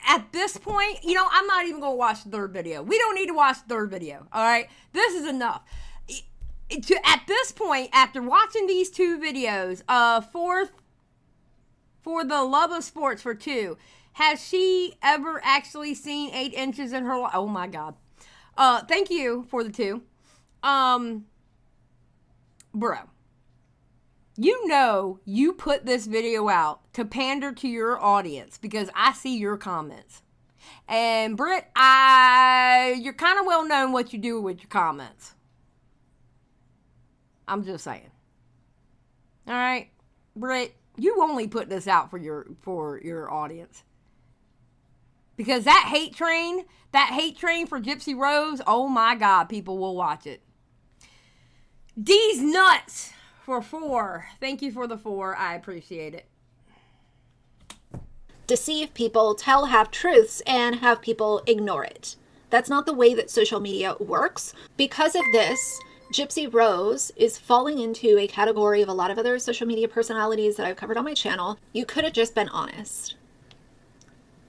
at this point, I'm not even going to watch the third video. We don't need to watch the third video, all right? This is enough. At this point, after watching these 2 videos, for the love of sports for 2, has she ever actually seen 8 inches in her life? Oh my God. Thank you for the 2. Bro. You put this video out to pander to your audience because I see your comments. And Britt, you're kind of well known what you do with your comments. I'm just saying. All right, Britt, you only put this out for your audience. Because that hate train for Gypsy Rose, oh my God, people will watch it. D's nuts for 4. Thank you for the 4. I appreciate it. Deceive people, tell half-truths, and have people ignore it. That's not the way that social media works. Because of this, Gypsy Rose is falling into a category of a lot of other social media personalities that I've covered on my channel. You could have just been honest.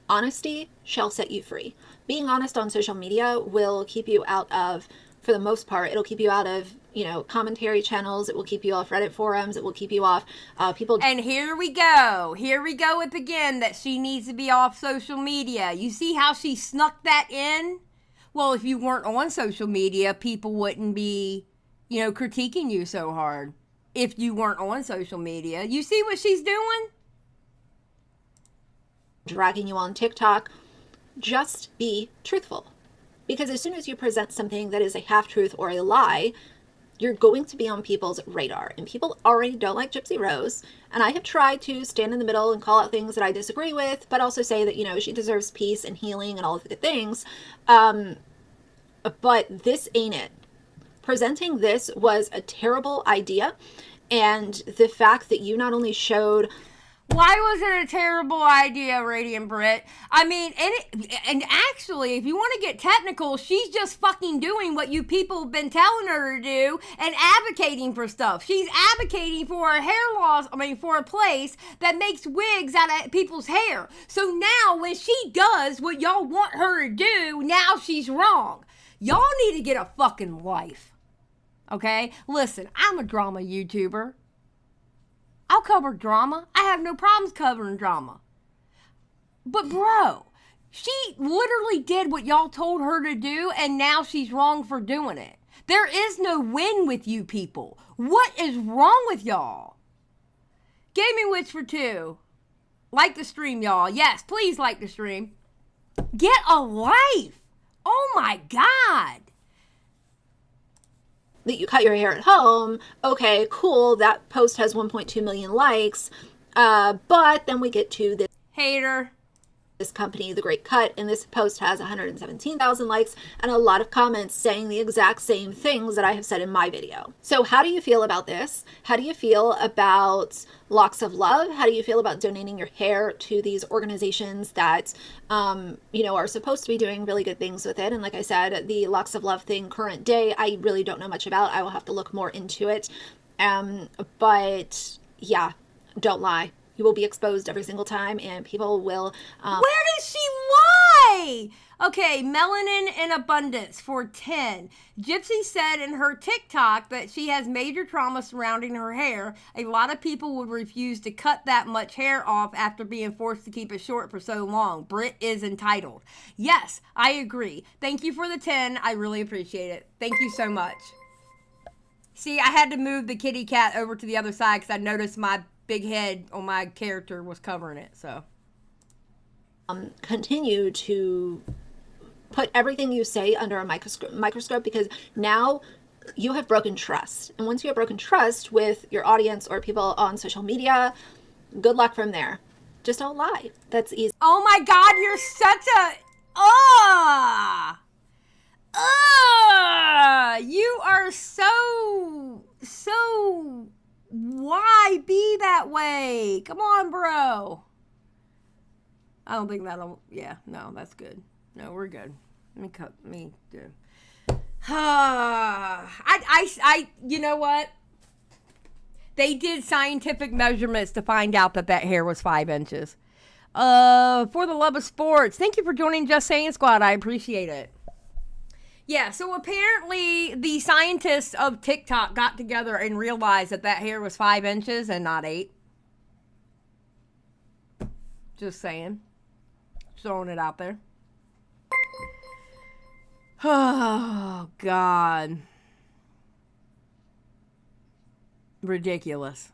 Honesty shall set you free. Being honest on social media will keep you out of, for the most part, it'll keep you out of, commentary channels. It will keep you off Reddit forums. It will keep you off people. And here we go with again that she needs to be off social media. You see how she snuck that in? Well, if you weren't on social media, people wouldn't be, critiquing you so hard. If you weren't on social media, you see what she's doing? Dragging you on TikTok. Just be truthful. Because as soon as you present something that is a half-truth or a lie, you're going to be on people's radar. And people already don't like Gypsy Rose. And I have tried to stand in the middle and call out things that I disagree with, but also say that, she deserves peace and healing and all of the good things. But this ain't it. Presenting this was a terrible idea. And the fact that you not only showed... Why was it a terrible idea, Radiant Britt? I mean, and actually, if you want to get technical, she's just fucking doing what you people have been telling her to do and advocating for stuff. She's advocating for a for a place that makes wigs out of people's hair. So now when she does what y'all want her to do, now she's wrong. Y'all need to get a fucking life. Okay? Listen, I'm a drama YouTuber. I'll cover drama. I have no problems covering drama. But bro, she literally did what y'all told her to do, and now she's wrong for doing it. There is no win with you people. What is wrong with y'all? Gaming Witch for 2. Like the stream, y'all. Yes, please like the stream. Get a life. Oh my God. That you cut your hair at home. Okay, cool. That post has 1.2 million likes. But then we get to this. Hater. this company, The Great Cut, and this post has 117,000 likes and a lot of comments saying the exact same things that I have said in my video. So how do you feel about this? How do you feel about Locks of Love? How do you feel about donating your hair to these organizations that, are supposed to be doing really good things with it? And like I said, the Locks of Love thing current day, I really don't know much about. I will have to look more into it. But yeah, don't lie. You will be exposed every single time, and people will... Where does she lie? Okay, Melanin in Abundance for 10. Gypsy said in her TikTok that she has major trauma surrounding her hair. A lot of people would refuse to cut that much hair off after being forced to keep it short for so long. Britt is entitled. Yes, I agree. Thank you for the 10. I really appreciate it. Thank you so much. See, I had to move the kitty cat over to the other side because I noticed my big head on my character was covering it. So continue to put everything you say under a microscope, because now you have broken trust, and once you have broken trust with your audience or people on social media, good luck from there. Just don't lie. That's easy. Oh my God, you're such a you are so why be that way? Come on, bro. I don't think that'll... Yeah, no, that's good. No, we're good. Let me do... I you know what? They did scientific measurements to find out that hair was 5 inches. For the love of sports. Thank you for joining Just Saying Squad. I appreciate it. Yeah, so apparently the scientists of TikTok got together and realized that hair was 5 inches and not 8. Just saying. Throwing it out there. Oh, God. Ridiculous.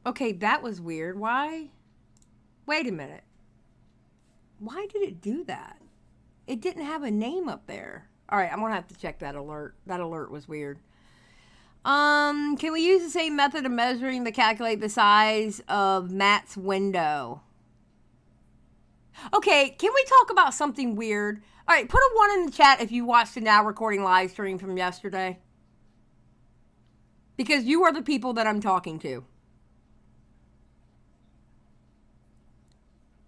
Okay, that was weird. Why? Wait a minute. Why did it do that? It didn't have a name up there. All right, I'm going to have to check that alert. That alert was weird. Can we use the same method of measuring to calculate the size of Matt's window? Okay, can we talk about something weird? All right, put a 1 in the chat if you watched the now recording live stream from yesterday. Because you are the people that I'm talking to.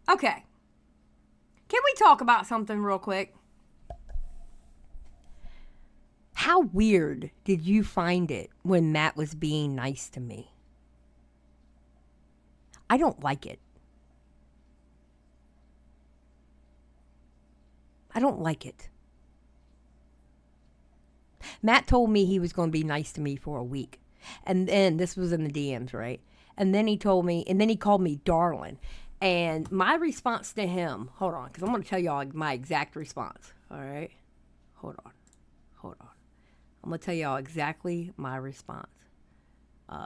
Okay. Can we talk about something real quick? How weird did you find it when Matt was being nice to me? I don't like it. I don't like it. Matt told me he was going to be nice to me for a week. And then, this was in the DMs, right? And then he told me, and then he called me darling. And my response to him, hold on, because I'm going to tell y'all my exact response. All right? Hold on. I'm going to tell y'all exactly my response. Hold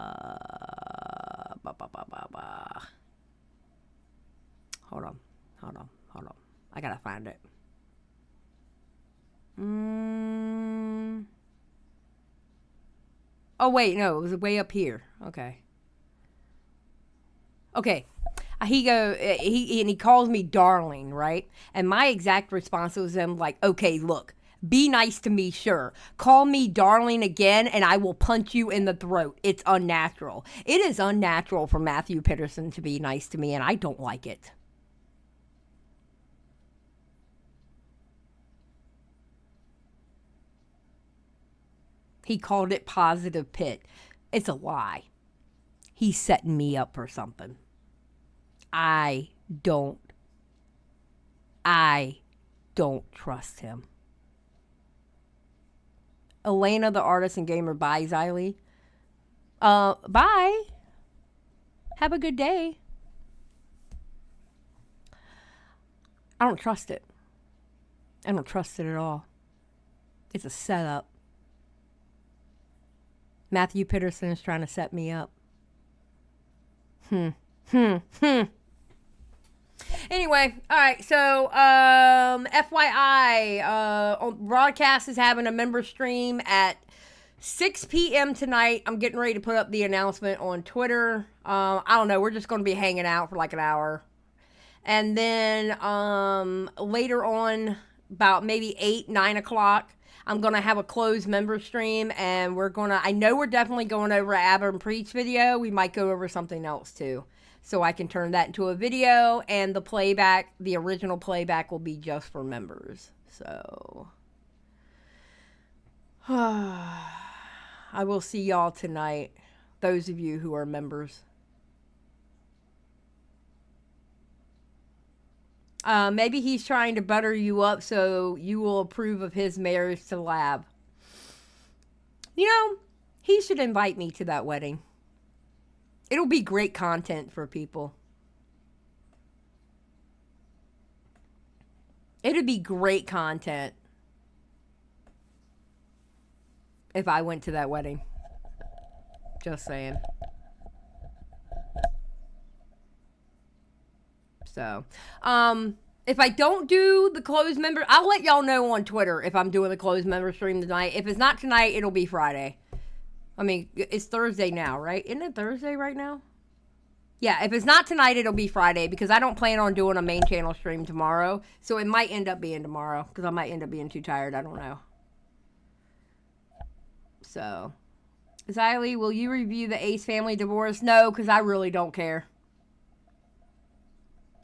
on. I got to find it. Oh, wait, no, it was way up here. Okay. He calls me darling, right? And my exact response was him like, okay, look, be nice to me, sure. Call me darling again, and I will punch you in the throat. It's unnatural. It is unnatural for Matthew Peterson to be nice to me, and I don't like it. He called it positive pit. It's a lie. He's setting me up for something. I don't trust him. Elena, the artist and gamer, bye, Xylie. Bye. Have a good day. I don't trust it. I don't trust it at all. It's a setup. Matthew Peterson is trying to set me up. Anyway, all right, so FYI, Broadcast is having a member stream at 6 p.m. tonight. I'm getting ready to put up the announcement on Twitter. I don't know, we're just going to be hanging out for like an hour. And then later on, about maybe 8, 9 o'clock, I'm going to have a closed member stream, and I know we're definitely going over Radiantbritt's video. We might go over something else too. So I can turn that into a video, and the original playback will be just for members. So I will see y'all tonight, those of you who are members. Maybe he's trying to butter you up so you will approve of his marriage to Lab. You know, he should invite me to that wedding. It'll be great content for people. It'd be great content if I went to that wedding. Just saying. So, if I don't do the closed member, I'll let y'all know on Twitter if I'm doing the closed member stream tonight. If it's not tonight, it'll be Friday. I mean, it's Thursday now, right? Isn't it Thursday right now? Yeah, if it's not tonight, it'll be Friday, because I don't plan on doing a main channel stream tomorrow. So it might end up being tomorrow, because I might end up being too tired. I don't know. So, Xylie, will you review the Ace family divorce? No, because I really don't care.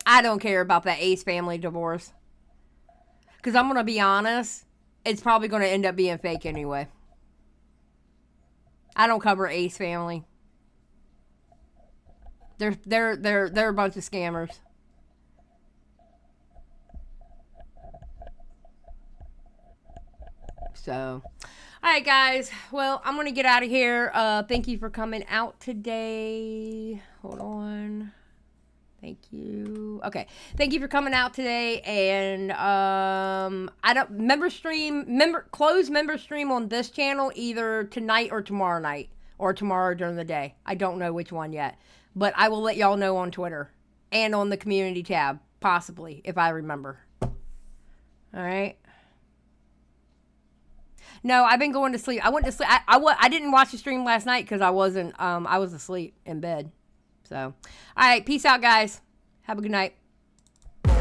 I don't care about that Ace family divorce. Because I'm going to be honest, it's probably going to end up being fake anyway. I don't cover Ace family. They're a bunch of scammers. So, alright guys. Well, I'm going to get out of here. Thank you for coming out today. Hold on. Thank you. Okay. Thank you for coming out today. And close member stream on this channel either tonight or tomorrow night, or tomorrow during the day. I don't know which one yet, but I will let y'all know on Twitter and on the community tab, possibly, if I remember. All right. No, I've been going to sleep. I went to sleep. I didn't watch the stream last night because I was asleep in bed. So, all right, peace out, guys. Have a good night. Ain't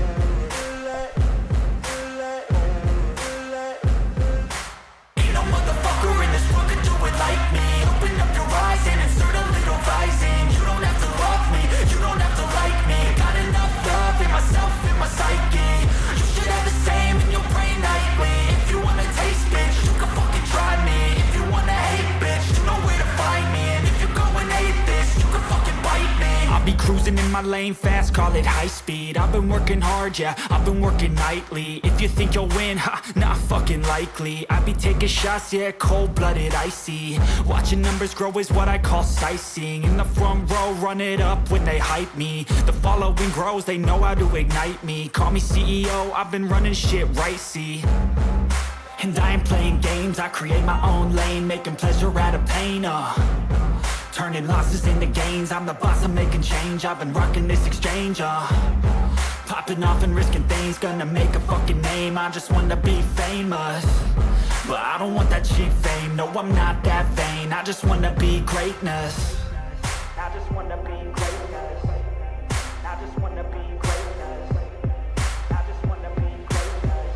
no motherfucker in this world could do it like me. Open up your eyes and insert a little rising. You don't have to love me, you don't have to like me. Got enough love in myself, in my psyche. You should have the same in your brain nightly. If you wanna taste, bitch, you can fucking try me. If you wanna hate, bitch, you know where to find me. And if you go and hate this, you can fucking bite me. I'll be cruising in my lane fast, call it high speed. I've been working hard, yeah, I've been working nightly. If you think you'll win, ha, not fucking likely. I be taking shots, yeah, cold-blooded, icy. Watching numbers grow is what I call sightseeing. In the front row, run it up when they hype me. The following grows, they know how to ignite me. Call me CEO, I've been running shit right, see. And I ain't playing games, I create my own lane, making pleasure out of pain, turning losses into gains. I'm the boss, I'm making change. I've been rocking this exchange, popping off and risking things. Gonna make a fucking name, I just wanna be famous. But I don't want that cheap fame, no, I'm not that vain. I just wanna be greatness. I just wanna be greatness. I just wanna be greatness. I just wanna be greatness.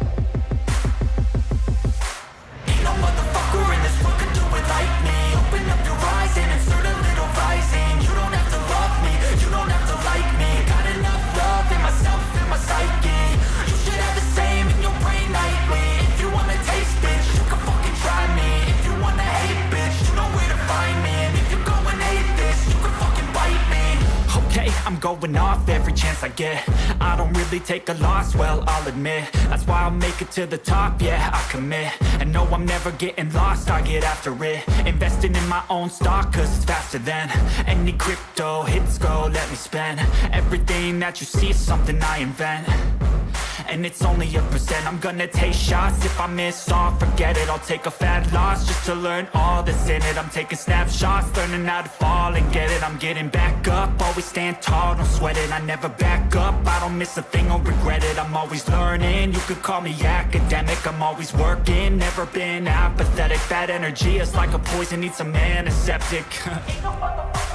Ain't no motherfucker in this world could do it like me. Open up your eyes and insert a little rising. You don't have to love me, you don't have to like me. Got enough love in myself, in my psyche. You should have the same in your brain nightly. If you wanna taste, bitch, you can fucking try me. If you wanna hate, bitch, you know where to find me. And if you go and hate this, you can fucking bite me. Okay, I'm going off every chance I get. I don't really take a loss, well, I'll admit. That's why I'll make it to the top, yeah, I commit. And no, I'm never getting lost, I get after it. Investing in my own stock, cause it's faster than any crypto hits go, let me spend. Everything that you see is something I invent. And it's only a percent. I'm gonna take shots. If I miss all, forget it. I'll take a fat loss just to learn all that's in it. I'm taking snapshots, learning how to fall and get it. I'm getting back up, always stand tall, don't sweat it. I never back up, I don't miss a thing or regret it. I'm always learning, you could call me academic. I'm always working, never been apathetic. Bad energy is like a poison, needs some antiseptic. Ain't no motherfucker